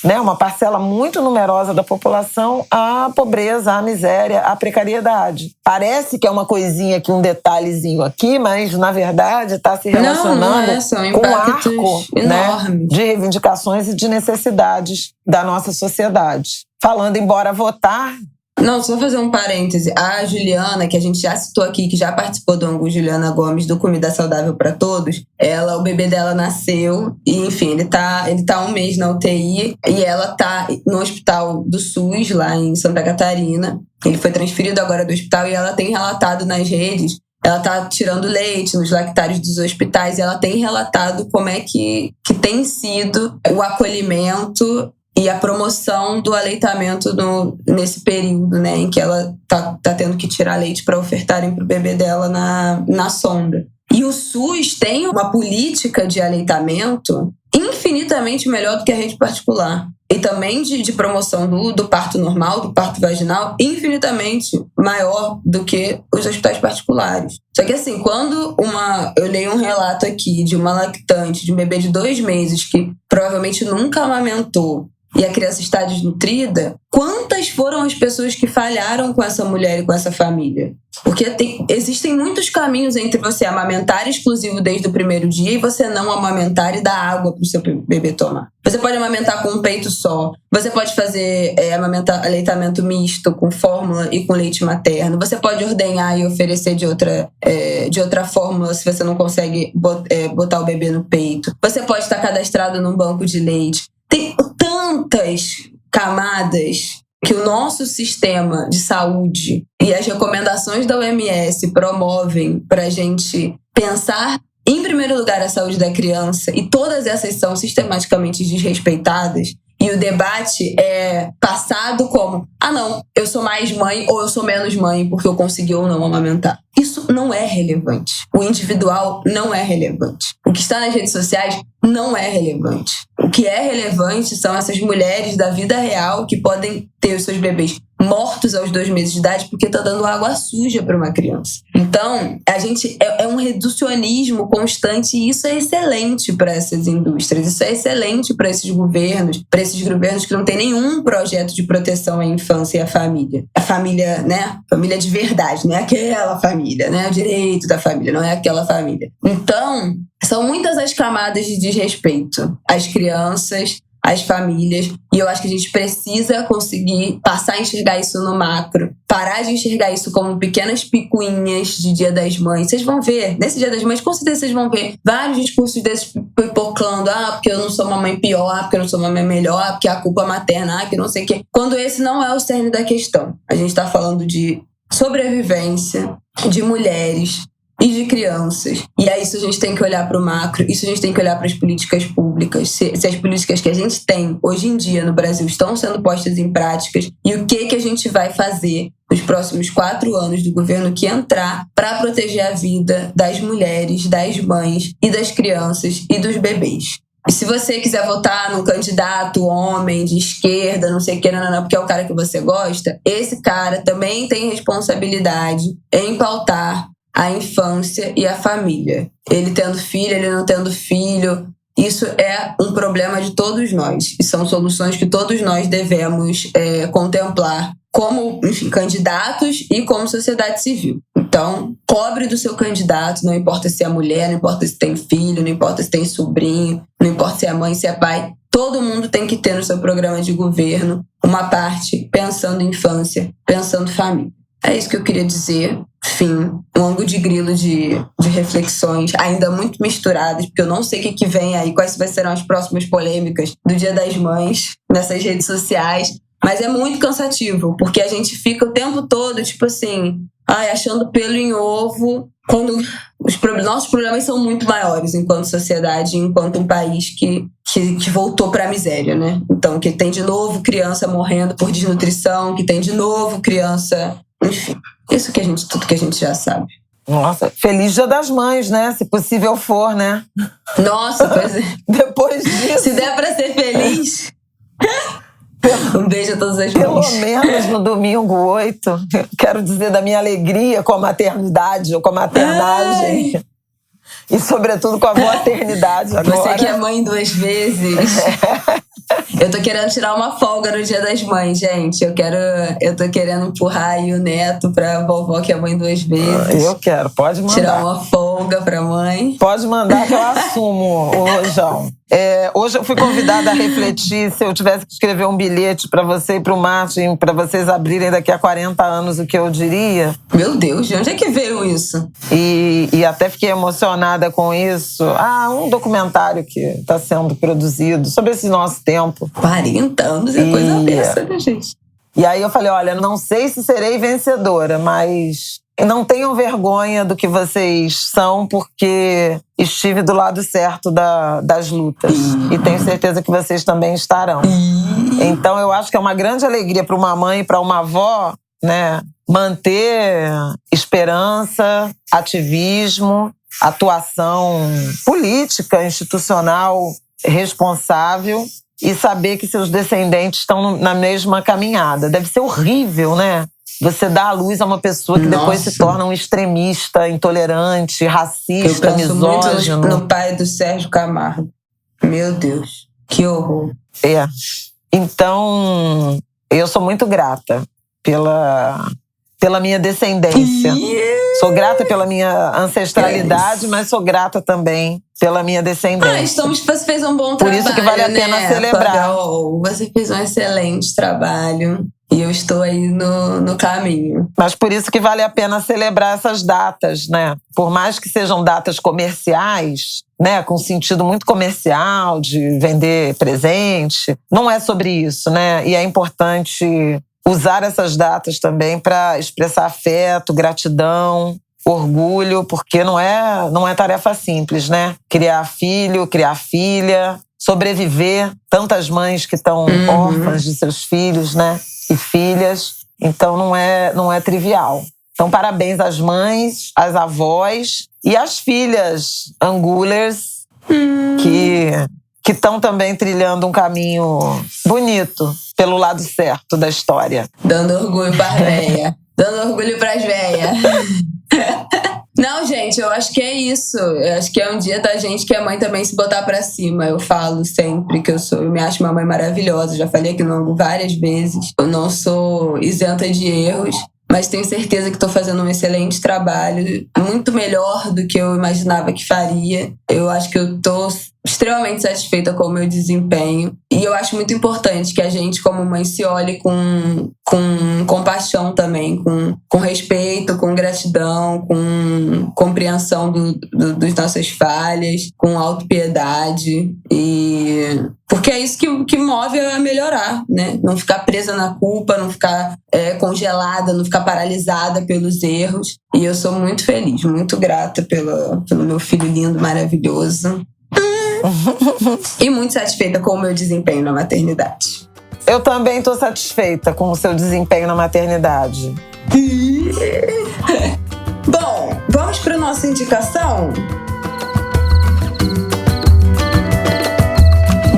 né, uma parcela muito numerosa da população à pobreza, à miséria, à precariedade. Parece que é uma coisinha aqui, um detalhezinho aqui, mas, na verdade, está se relacionando com um arco, né, de reivindicações e de necessidades da nossa sociedade. Falando em bora votar... Não, só fazer um parêntese. A Juliana, que a gente já citou aqui, que já participou do Angu, Juliana Gomes, do Comida Saudável para Todos, o bebê dela nasceu e, enfim, ele tá 1 mês na UTI e ela tá no hospital do SUS, lá em Santa Catarina. Ele foi transferido agora do hospital e ela tem relatado nas redes, ela tá tirando leite nos lactários dos hospitais e ela tem relatado como é que tem sido o acolhimento e a promoção do aleitamento nesse período, né, em que ela tá tendo que tirar leite para ofertarem pro bebê dela na sonda. E o SUS tem uma política de aleitamento infinitamente melhor do que a rede particular. E também de promoção do parto normal, do parto vaginal, infinitamente maior do que os hospitais particulares. Só que assim, quando eu leio um relato aqui de uma lactante, de um bebê de 2 meses, que provavelmente nunca amamentou, e a criança está desnutrida, quantas foram as pessoas que falharam com essa mulher e com essa família? Porque existem muitos caminhos entre você amamentar exclusivo desde o primeiro dia e você não amamentar e dar água para o seu bebê tomar. Você pode amamentar com um peito só, você pode fazer aleitamento misto com fórmula e com leite materno, você pode ordenhar e oferecer de outra fórmula se você não consegue botar o bebê no peito. Você pode estar cadastrado num banco de leite. Tem tantas camadas que o nosso sistema de saúde e as recomendações da OMS promovem para a gente pensar, em primeiro lugar, a saúde da criança, e todas essas são sistematicamente desrespeitadas. E o debate é passado como: não, eu sou mais mãe ou eu sou menos mãe porque eu consegui ou não amamentar. Isso não é relevante. O individual não é relevante. O que está nas redes sociais não é relevante. O que é relevante são essas mulheres da vida real que podem ter os seus bebês mortos aos 2 meses de idade porque tá dando água suja para uma criança. Então, a gente é um reducionismo constante e isso é excelente para essas indústrias, isso é excelente para esses governos que não tem nenhum projeto de proteção à infância e à família. A família, né? Família de verdade, não é aquela família, né? O direito da família, não é aquela família. Então, são muitas as camadas de desrespeito às crianças, às famílias, e eu acho que a gente precisa conseguir passar a enxergar isso no macro, parar de enxergar isso como pequenas picuinhas de Dia das Mães. Vocês vão ver, nesse Dia das Mães, com certeza vocês vão ver vários discursos desses pipoclando, porque eu não sou uma mãe pior, porque eu não sou uma mãe melhor, porque a culpa é materna, que não sei o quê. Quando esse não é o cerne da questão. A gente está falando de sobrevivência, de mulheres e de crianças. E é isso, a gente tem que olhar para o macro, isso a gente tem que olhar para as políticas públicas, se as políticas que a gente tem hoje em dia no Brasil estão sendo postas em práticas e o que a gente vai fazer nos próximos 4 anos do governo que entrar para proteger a vida das mulheres, das mães e das crianças e dos bebês. E se você quiser votar num candidato homem de esquerda, não sei o que, não, porque é o cara que você gosta, esse cara também tem responsabilidade em pautar a infância e a família. Ele tendo filho, ele não tendo filho, isso é um problema de todos nós. E são soluções que todos nós devemos contemplar como, enfim, candidatos e como sociedade civil. Então, cobre do seu candidato, não importa se é mulher, não importa se tem filho, não importa se tem sobrinho, não importa se é mãe, se é pai. Todo mundo tem que ter no seu programa de governo uma parte pensando em infância, pensando em família. É isso que eu queria dizer. Enfim, um ângulo de grilo de reflexões ainda muito misturadas, porque eu não sei o que vem aí, quais serão as próximas polêmicas do Dia das Mães nessas redes sociais. Mas é muito cansativo, porque a gente fica o tempo todo, tipo assim, achando pelo em ovo, quando nossos problemas são muito maiores enquanto sociedade, enquanto um país que voltou para a miséria, né? Então, que tem de novo criança morrendo por desnutrição, que tem de novo criança... Enfim, tudo que a gente já sabe. Nossa, feliz Dia das Mães, né? Se possível for, né? Nossa, pois é. Depois disso... Se der pra ser feliz... Um beijo a todas as mães. Pelo menos no domingo 8, quero dizer da minha alegria com a maternidade ou com a maternagem. Ai. E, sobretudo, com a maternidade agora. Você que é mãe 2 vezes. Eu tô querendo tirar uma folga no Dia das Mães, gente. Eu tô querendo empurrar aí o neto pra vovó, que é mãe 2 vezes. Eu quero, pode mandar. Tirar uma folga pra mãe. Pode mandar que eu assumo, Rojão. Hoje eu fui convidada a refletir se eu tivesse que escrever um bilhete pra você e pro Martin, pra vocês abrirem daqui a 40 anos, o que eu diria. Meu Deus, de onde é que veio isso? E até fiquei emocionada com isso. Um documentário que está sendo produzido sobre esse nosso tempo. 40 anos é coisa dessa, né, gente? E aí eu falei, olha, não sei se serei vencedora, mas não tenham vergonha do que vocês são, porque estive do lado certo das lutas. E tenho certeza que vocês também estarão. Então eu acho que é uma grande alegria para uma mãe e para uma avó, né, manter esperança, ativismo, atuação política, institucional, responsável e saber que seus descendentes estão na mesma caminhada. Deve ser horrível, né? Você dá à luz a uma pessoa que depois se torna um extremista, intolerante, racista, misógino. Eu penso muito no pai do Sérgio Camargo. Meu Deus, que horror. Então, eu sou muito grata pela minha descendência. Sou grata pela minha ancestralidade, mas sou grata também pela minha descendência. Você fez um bom trabalho. Por isso que vale a pena celebrar. Fabel, você fez um excelente trabalho. E eu estou aí no caminho. Mas por isso que vale a pena celebrar essas datas, né? Por mais que sejam datas comerciais, né? Com sentido muito comercial, de vender presente. Não é sobre isso, né? E é importante usar essas datas também para expressar afeto, gratidão, orgulho, porque não é tarefa simples, né? Criar filho, criar filha, sobreviver. Tantas mães que estão órfãs de seus filhos, né? E filhas. Então não é trivial. Então parabéns às mães, às avós e às filhas angulers que que estão também trilhando um caminho bonito pelo lado certo da história. Dando orgulho pras véias. Dando orgulho pras véias. Não, gente, eu acho que é isso. Eu acho que é um dia da gente que é mãe também se botar pra cima. Eu falo sempre que eu me acho uma mãe maravilhosa. Já falei aqui no ângulo várias vezes. Eu não sou isenta de erros, mas tenho certeza que estou fazendo um excelente trabalho, muito melhor do que eu imaginava que faria. Eu acho que eu estou extremamente satisfeita com o meu desempenho. E eu acho muito importante que a gente, como mãe, se olhe com compaixão também, com respeito, com gratidão, com compreensão das nossas falhas, com autopiedade. Porque é isso que move a melhorar, né? Não ficar presa na culpa, não ficar congelada, não ficar paralisada pelos erros. E eu sou muito feliz, muito grata pelo meu filho lindo, maravilhoso. E muito satisfeita com o meu desempenho na maternidade. Eu também estou satisfeita com o seu desempenho na maternidade. Bom, vamos para a nossa indicação?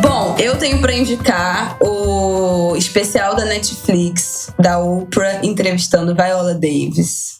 Bom, eu tenho para indicar o especial da Netflix, da Oprah, entrevistando Viola Davis.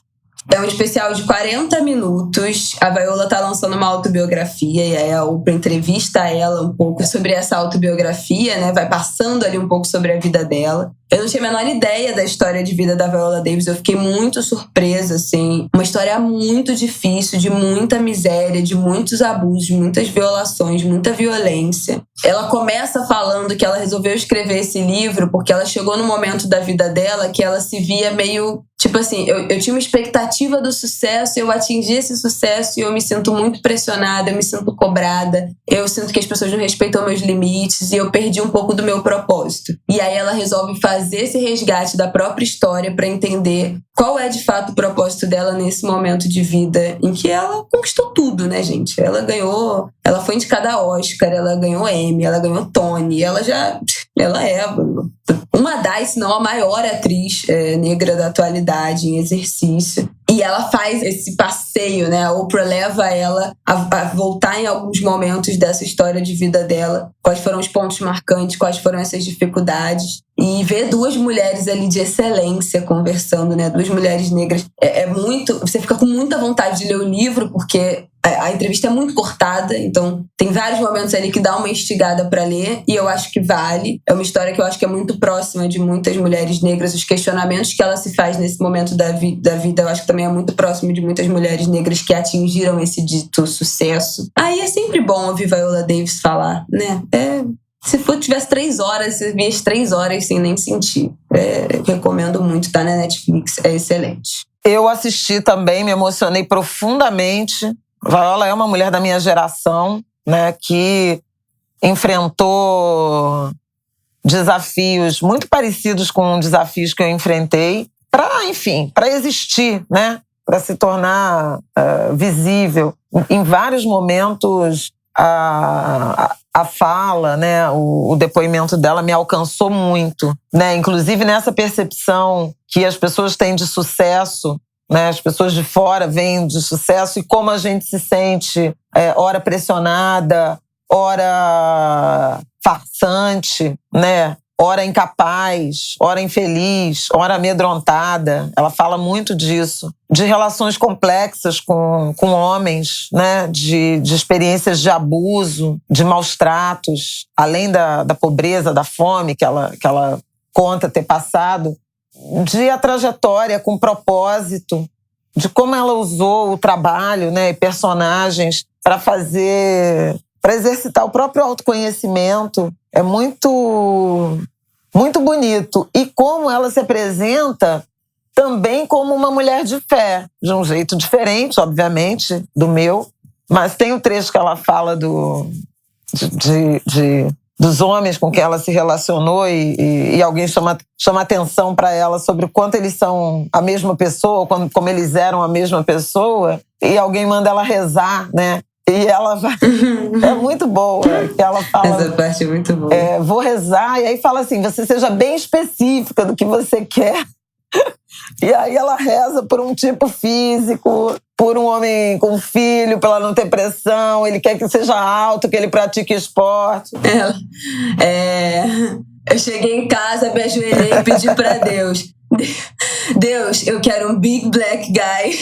É um especial de 40 minutos. A Viola tá lançando uma autobiografia e aí a Oprah entrevista ela um pouco sobre essa autobiografia, né? Vai passando ali um pouco sobre a vida dela. Eu não tinha a menor ideia da história de vida da Viola Davis. Eu fiquei muito surpresa, assim. Uma história muito difícil, de muita miséria, de muitos abusos, de muitas violações, muita violência. Ela começa falando que ela resolveu escrever esse livro porque ela chegou no momento da vida dela que ela se via meio... Tipo assim, eu tinha uma expectativa do sucesso, eu atingi esse sucesso e eu me sinto muito pressionada, eu me sinto cobrada, eu sinto que as pessoas não respeitam meus limites e eu perdi um pouco do meu propósito. E aí ela resolve fazer esse resgate da própria história para entender qual é de fato o propósito dela nesse momento de vida em que ela conquistou tudo, né, gente? Ela foi indicada a Oscar, ela ganhou Emmy, ela ganhou Tony, ela é uma das, se não a maior atriz negra da atualidade em exercício. E ela faz esse passeio, né? A Oprah leva ela a voltar em alguns momentos dessa história de vida dela. Quais foram os pontos marcantes, quais foram essas dificuldades. E ver duas mulheres ali de excelência conversando, né? Duas mulheres negras. É muito... Você fica com muita vontade de ler o livro, porque a entrevista é muito cortada. Então, tem vários momentos ali que dá uma instigada para ler. E eu acho que vale. É uma história que eu acho que é muito próxima de muitas mulheres negras. Os questionamentos que ela se faz nesse momento da vida, eu acho que também é muito próximo de muitas mulheres negras que atingiram esse dito sucesso. Aí é sempre bom ouvir Viola Davis falar, né? Se tivesse 3 horas, você via as 3 horas sem nem sentir. Recomendo muito, tá na Netflix, é excelente. Eu assisti também, me emocionei profundamente. Viola é uma mulher da minha geração, né, que enfrentou desafios muito parecidos com desafios que eu enfrentei para existir, né, para se tornar visível. Em vários momentos, a fala, né, o depoimento dela me alcançou muito, né? Inclusive nessa percepção que as pessoas têm de sucesso, né? As pessoas de fora veem de sucesso e como a gente se sente, ora pressionada, ora farsante, né? Ora incapaz, ora infeliz, ora amedrontada. Ela fala muito disso. De relações complexas com homens, né? De experiências de abuso, de maus tratos, além da pobreza, da fome que ela conta ter passado. De a trajetória com propósito, de como ela usou o trabalho, né? E personagens para exercitar o próprio autoconhecimento. É muito, muito bonito. E como ela se apresenta também como uma mulher de fé, de um jeito diferente, obviamente, do meu. Mas tem um trecho que ela fala dos homens com quem ela se relacionou e alguém chama atenção para ela sobre o quanto eles são a mesma pessoa, como eles eram a mesma pessoa. E alguém manda ela rezar, né? E ela vai... É muito boa. Que ela fala, essa parte é muito boa. Vou rezar. E aí fala assim, você seja bem específica do que você quer. E aí ela reza por um tipo físico. por um homem com filho, pra ela não ter pressão. Ele quer que seja alto, que ele pratique esporte. Eu cheguei em casa, me ajoelhei e pedi pra Deus. Deus, eu quero um big black guy.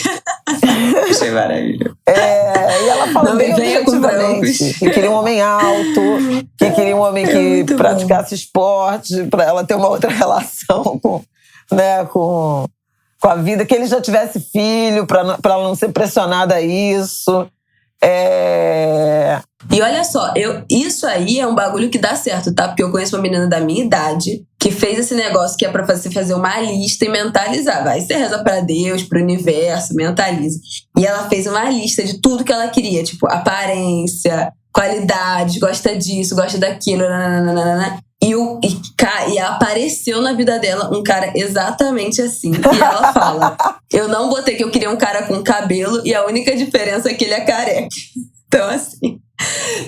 Achei maravilhoso. E ela falou bem objetivamente que queria um homem alto, que queria um homem que praticasse esporte, pra ela ter uma outra relação com a vida, que ele já tivesse filho, pra ela não ser pressionada a isso. E olha só, isso aí é um bagulho que dá certo, tá? Porque eu conheço uma menina da minha idade que fez esse negócio que é pra você fazer uma lista e mentalizar. Vai, você reza pra Deus, pro universo, mentaliza. E ela fez uma lista de tudo que ela queria, tipo, aparência, qualidade, gosta disso, gosta daquilo, nananana. E apareceu na vida dela um cara exatamente assim. E ela fala, eu não botei que eu queria um cara com cabelo e a única diferença é que ele é careca. Então, assim,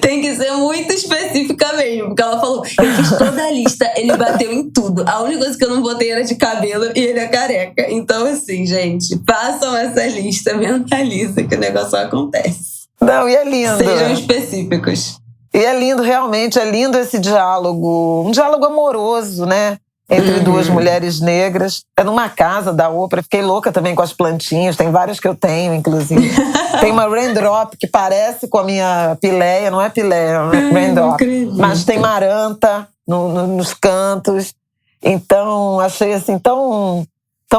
tem que ser muito específica mesmo. Porque ela falou, eu fiz toda a lista, ele bateu em tudo. A única coisa que eu não botei era de cabelo e ele é careca. Então, assim, gente, façam essa lista, mentalizem que o negócio acontece. Não, e é lindo. Sejam específicos. E é lindo, realmente, é lindo esse diálogo. Um diálogo amoroso, né? Entre duas mulheres negras. É numa casa da Oprah. Fiquei louca também com as plantinhas. Tem várias que eu tenho, inclusive. Tem uma raindrop que parece com a minha pileia. Não é pileia, é raindrop. Mas tem maranta nos cantos. Então, achei assim tão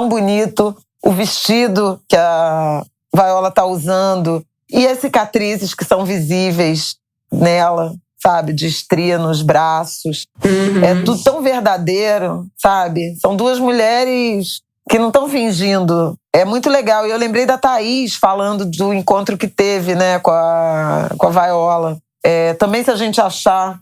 bonito o vestido que a Viola tá usando. E as cicatrizes que são visíveis nela, sabe? De estria nos braços. É tudo tão verdadeiro, sabe? São duas mulheres que não estão fingindo. É muito legal. E eu lembrei da Thaís falando do encontro que teve, né, com a Viola. Também, se a gente achar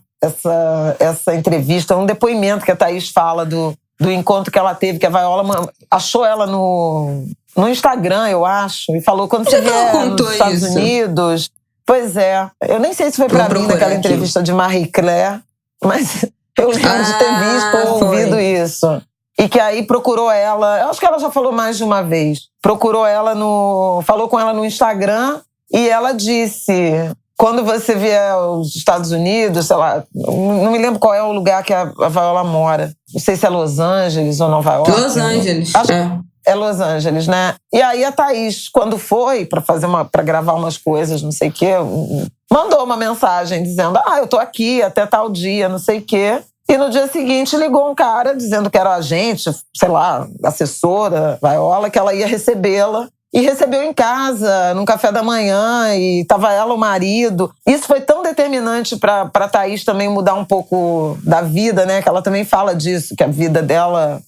essa entrevista, um depoimento que a Thaís fala do encontro que ela teve, que a Viola achou ela no Instagram, eu acho, e falou, quando você vier nos Estados Unidos... Pois é. Eu nem sei se foi pra mim naquela entrevista de Marie Claire, mas eu lembro de ter visto ou ouvido isso. E que aí procurou ela, eu acho que ela já falou mais de uma vez, falou com ela no Instagram e ela disse, quando você vier aos Estados Unidos, sei lá, não me lembro qual é o lugar que a Viola mora. Não sei se é Los Angeles ou Nova York. Los Angeles. É Los Angeles, né? E aí a Thaís, quando foi pra gravar umas coisas, não sei o quê, mandou uma mensagem dizendo, eu tô aqui até tal dia, não sei o quê. E no dia seguinte ligou um cara dizendo que era agente, sei lá, assessora, Viola, que ela ia recebê-la. E recebeu em casa, num café da manhã, e tava ela, o marido. Isso foi tão determinante pra Thaís também mudar um pouco da vida, né? Que ela também fala disso, que a vida dela...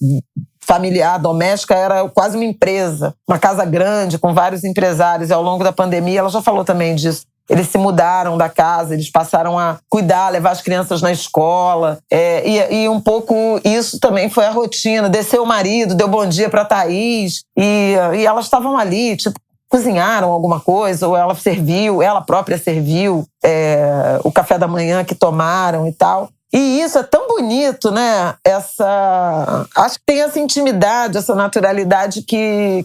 familiar, doméstica, era quase uma empresa. Uma casa grande, com vários empresários. E ao longo da pandemia, ela já falou também disso. Eles se mudaram da casa, eles passaram a cuidar, levar as crianças na escola. E um pouco isso também foi a rotina. Desceu o marido, deu bom dia pra Thaís. E elas estavam ali, tipo, cozinharam alguma coisa, ou ela própria serviu o café da manhã que tomaram e tal. E isso é tão bonito, né? Acho que tem essa intimidade, essa naturalidade que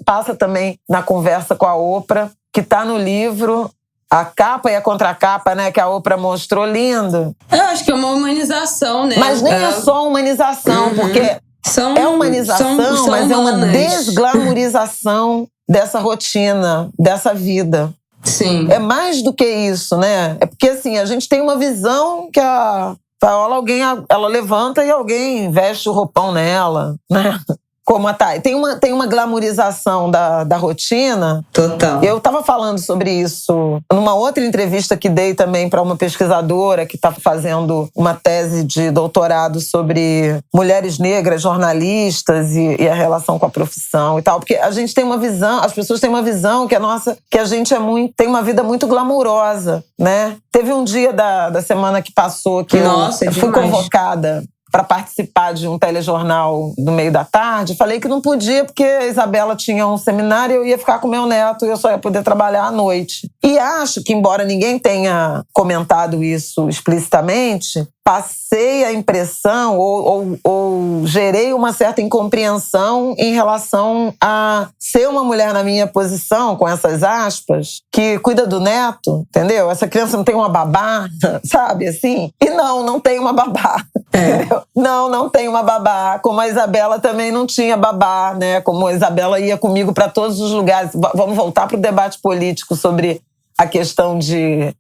passa também na conversa com a Oprah, que está no livro, a capa e a contracapa, né? Que a Oprah mostrou, lindo. Eu acho que é uma humanização, né? Mas nem é só humanização, porque é humanização, mas é uma desglamorização dessa rotina, dessa vida. Sim. É mais do que isso, né? É porque, assim, a gente tem uma visão que a Viola, ela levanta e alguém veste o roupão nela, né? Como a Thay. Tem uma glamorização da rotina. Total. Eu estava falando sobre isso numa outra entrevista que dei também para uma pesquisadora que está fazendo uma tese de doutorado sobre mulheres negras, jornalistas e a relação com a profissão e tal. Porque a gente tem uma visão, as pessoas têm uma visão que a gente tem uma vida muito glamurosa, né? Teve um dia da semana que passou que eu fui convocada para participar de um telejornal no meio da tarde. Falei que não podia porque a Isabela tinha um seminário e eu ia ficar com meu neto e eu só ia poder trabalhar à noite. E acho que, embora ninguém tenha comentado isso explicitamente, passei a impressão ou gerei uma certa incompreensão em relação a ser uma mulher na minha posição, com essas aspas, que cuida do neto, entendeu? Essa criança não tem uma babá, sabe, assim? E não tem uma babá, entendeu? Não tem uma babá, como a Isabela também não tinha babá, né? Como a Isabela ia comigo para todos os lugares. Vamos voltar para o debate político sobre a questão de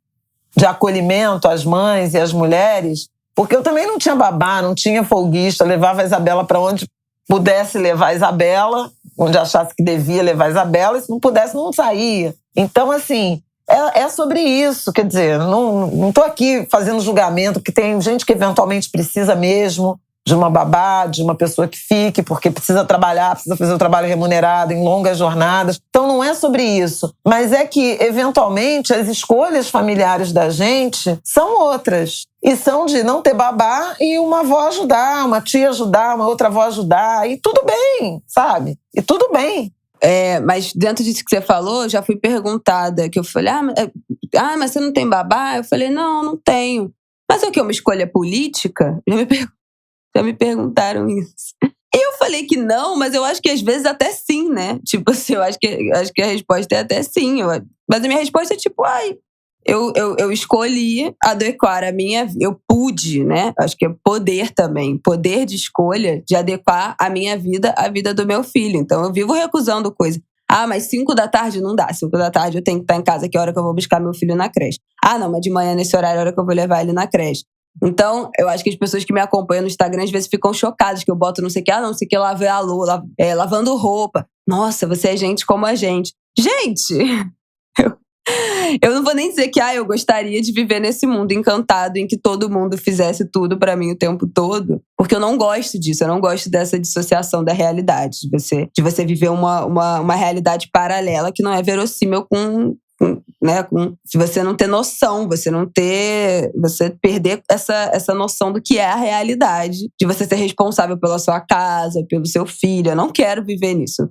acolhimento às mães e às mulheres, porque eu também não tinha babá, não tinha folguista, levava a Isabela para onde pudesse levar a Isabela, onde achasse que devia levar a Isabela, e se não pudesse, não saía. Então, assim, é sobre isso, quer dizer, não estou aqui fazendo julgamento, porque tem gente que eventualmente precisa mesmo de uma babá, de uma pessoa que fique, porque precisa trabalhar, precisa fazer o trabalho remunerado em longas jornadas. Então não é sobre isso. Mas é que, eventualmente, as escolhas familiares da gente são outras. E são de não ter babá e uma avó ajudar, uma tia ajudar, uma outra avó ajudar. E tudo bem, sabe? E tudo bem. Mas dentro disso que você falou, já fui perguntada, que eu falei, mas você não tem babá? Eu falei, não tenho. Mas é o quê? Uma escolha política? Já me perguntaram isso. E eu falei que não, mas eu acho que às vezes até sim, né? Tipo assim, eu acho que a resposta é até sim. Mas a minha resposta é tipo, eu escolhi adequar a minha... Eu pude, né? Acho que é poder também. Poder de escolha de adequar a minha vida à vida do meu filho. Então eu vivo recusando coisa. Mas 5 da tarde não dá. 5 da tarde eu tenho que estar em casa, que é a hora que eu vou buscar meu filho na creche. Não, mas de manhã nesse horário é a hora que eu vou levar ele na creche. Então, eu acho que as pessoas que me acompanham no Instagram às vezes ficam chocadas que eu boto não sei o que, lavando roupa. Nossa, você é gente como a gente. Gente, eu não vou nem dizer que eu gostaria de viver nesse mundo encantado em que todo mundo fizesse tudo pra mim o tempo todo, porque eu não gosto disso, eu não gosto dessa dissociação da realidade, de você viver uma realidade paralela que não é verossímil se você não ter noção, você perder essa noção do que é a realidade, de você ser responsável pela sua casa, pelo seu filho. Eu não quero viver nisso, eu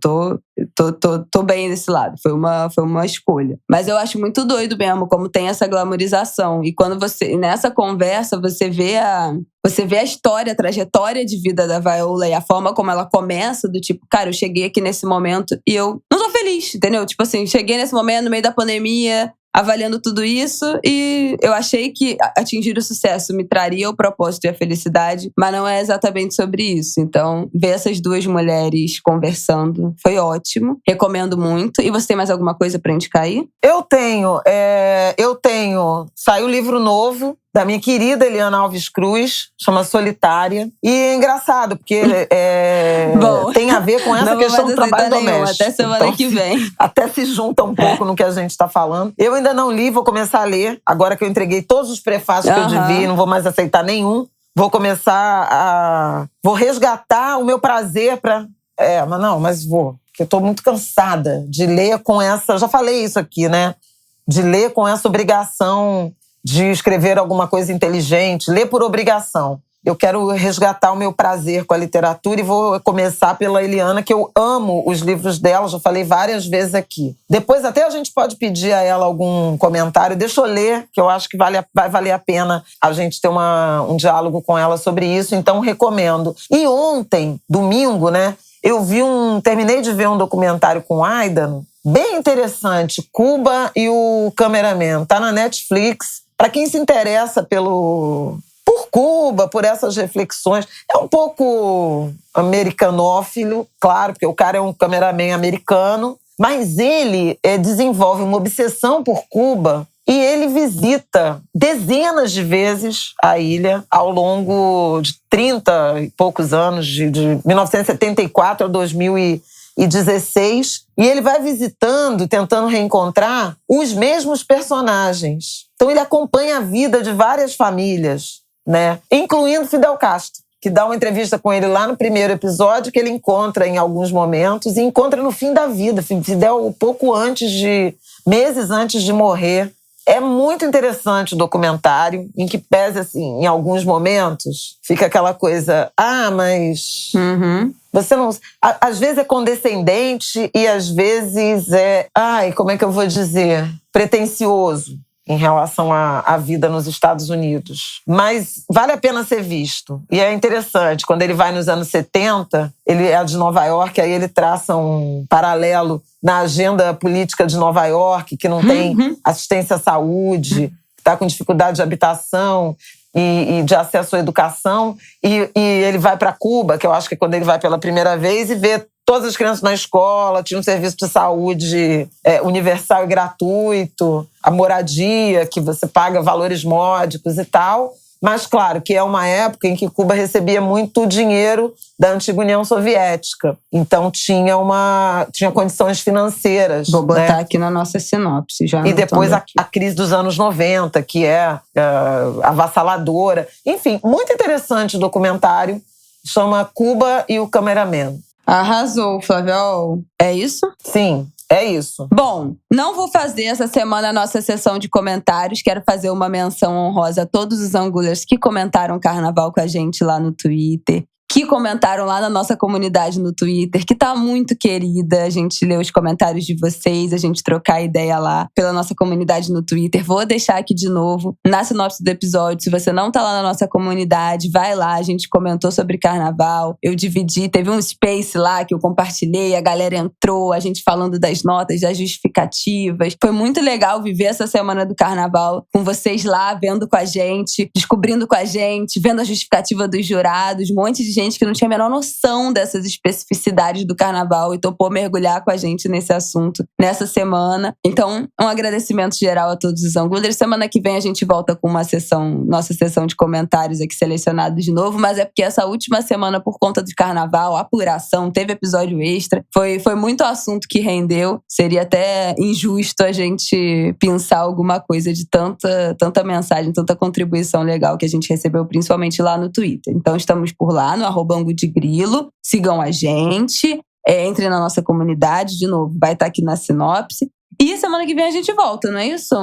tô bem desse lado, foi uma escolha. Mas eu acho muito doido mesmo como tem essa glamorização, e quando nessa conversa você vê a história, a trajetória de vida da Viola e a forma como ela começa, do tipo, cara, eu cheguei aqui nesse momento e eu não tô feliz, entendeu? Tipo assim, cheguei nesse momento no meio da pandemia, avaliando tudo isso, e eu achei que atingir o sucesso me traria o propósito e a felicidade, mas não é exatamente sobre isso. Então, ver essas duas mulheres conversando foi ótimo, recomendo muito. E você tem mais alguma coisa pra indicar aí? Eu tenho. Saiu um livro novo da minha querida Eliana Alves Cruz, chama Solitária. E é engraçado, porque tem a ver com essa questão do trabalho doméstico. Até semana que vem. Até se junta um pouco no que a gente está falando. Eu ainda não li, vou começar a ler. Agora que eu entreguei todos os prefácios que eu devia, não vou mais aceitar nenhum. Vou começar vou resgatar o meu prazer para... Mas vou. Porque eu estou muito cansada de ler com essa... Já falei isso aqui, né? De ler com essa obrigação de escrever alguma coisa inteligente, ler por obrigação. Eu quero resgatar o meu prazer com a literatura e vou começar pela Eliana, que eu amo os livros dela, já falei várias vezes aqui. Depois até a gente pode pedir a ela algum comentário, deixa eu ler, que eu acho que vai valer a pena a gente ter um diálogo com ela sobre isso, então recomendo. E ontem, domingo, né, terminei de ver um documentário com o Aidan, bem interessante, Cuba e o Cameraman, tá na Netflix. Para quem se interessa por Cuba, por essas reflexões, é um pouco americanófilo, claro, porque o cara é um cameraman americano, mas ele desenvolve uma obsessão por Cuba e ele visita dezenas de vezes a ilha ao longo de 30 e poucos anos, de 1974 a 2016, e ele vai visitando, tentando reencontrar os mesmos personagens. Então ele acompanha a vida de várias famílias, né? Incluindo Fidel Castro, que dá uma entrevista com ele lá no primeiro episódio, que ele encontra em alguns momentos, e encontra no fim da vida. Fidel, meses antes de morrer. É muito interessante o documentário, em que pese, assim, em alguns momentos, fica aquela coisa, mas... Você não... Às vezes é condescendente e às vezes como é que eu vou dizer? Pretencioso. em relação à vida nos Estados Unidos. Mas vale a pena ser visto. E é interessante, quando ele vai nos anos 70, ele é de Nova York, aí ele traça um paralelo na agenda política de Nova York, que não tem assistência à saúde, que está com dificuldade de habitação e de acesso à educação. E ele vai para Cuba, que eu acho que é quando ele vai pela primeira vez, e vê todas as crianças na escola, tinha um serviço de saúde universal e gratuito, a moradia, que você paga valores módicos e tal. Mas, claro, que é uma época em que Cuba recebia muito dinheiro da antiga União Soviética. Então, tinha condições financeiras. Vou botar aqui na nossa sinopse já. E depois a crise dos anos 90, que é avassaladora. Enfim, muito interessante o documentário. Chama Cuba e o Cameraman. Arrasou, Flávia. É isso? Sim. É isso. Bom, não vou fazer essa semana a nossa sessão de comentários. Quero fazer uma menção honrosa a todos os angulers que comentaram o carnaval com a gente lá no Twitter, que comentaram lá na nossa comunidade no Twitter, que tá muito querida. A gente lê os comentários de vocês, a gente trocar ideia lá pela nossa comunidade no Twitter. Vou deixar aqui de novo na sinopse do episódio. Se você não tá lá na nossa comunidade, vai lá. A gente comentou sobre carnaval. Eu dividi, teve um space lá que eu compartilhei, a galera entrou, a gente falando das notas, das justificativas. Foi muito legal viver essa semana do carnaval com vocês lá, vendo com a gente, descobrindo com a gente, vendo a justificativa dos jurados, um monte de gente que não tinha a menor noção dessas especificidades do carnaval e topou mergulhar com a gente nesse assunto nessa semana. Então, um agradecimento geral a todos os angulers. Semana que vem a gente volta com nossa sessão de comentários aqui selecionados de novo, mas é porque essa última semana, por conta do carnaval, apuração, teve episódio extra, foi muito assunto que rendeu. Seria até injusto a gente pensar alguma coisa de tanta mensagem, tanta contribuição legal que a gente recebeu, principalmente lá no Twitter. Então, estamos por lá, no @AngoDeGrilo. Sigam a gente, entrem na nossa comunidade, de novo, vai estar aqui na sinopse. E semana que vem a gente volta, não é isso?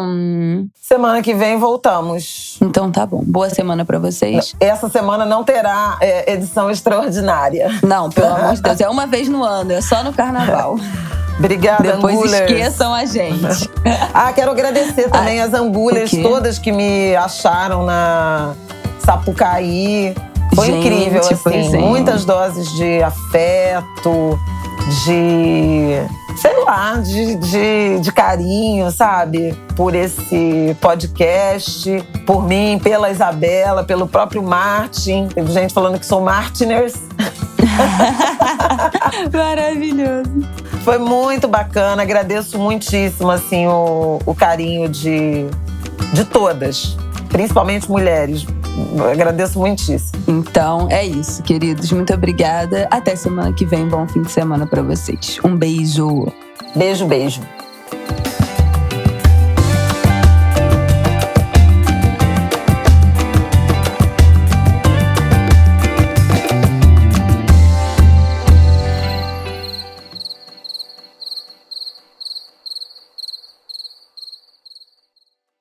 Semana que vem voltamos. Então tá bom. Boa semana pra vocês. Essa semana não terá edição extraordinária. Não, pelo amor de Deus. É uma vez no ano, é só no carnaval. Obrigada, depois angulers. Esqueçam a gente. Quero agradecer também as angulers todas que me acharam na Sapucaí. Foi incrível, assim. Muitas doses de afeto, de carinho, sabe? Por esse podcast, por mim, pela Isabela, pelo próprio Martin. Teve gente falando que sou Martiners. Maravilhoso. Foi muito bacana. Agradeço muitíssimo, assim, o carinho de todas. Principalmente mulheres. Agradeço muitíssimo. Então, é isso, queridos. Muito obrigada. Até semana que vem. Bom fim de semana pra vocês. Um beijo. Beijo, beijo.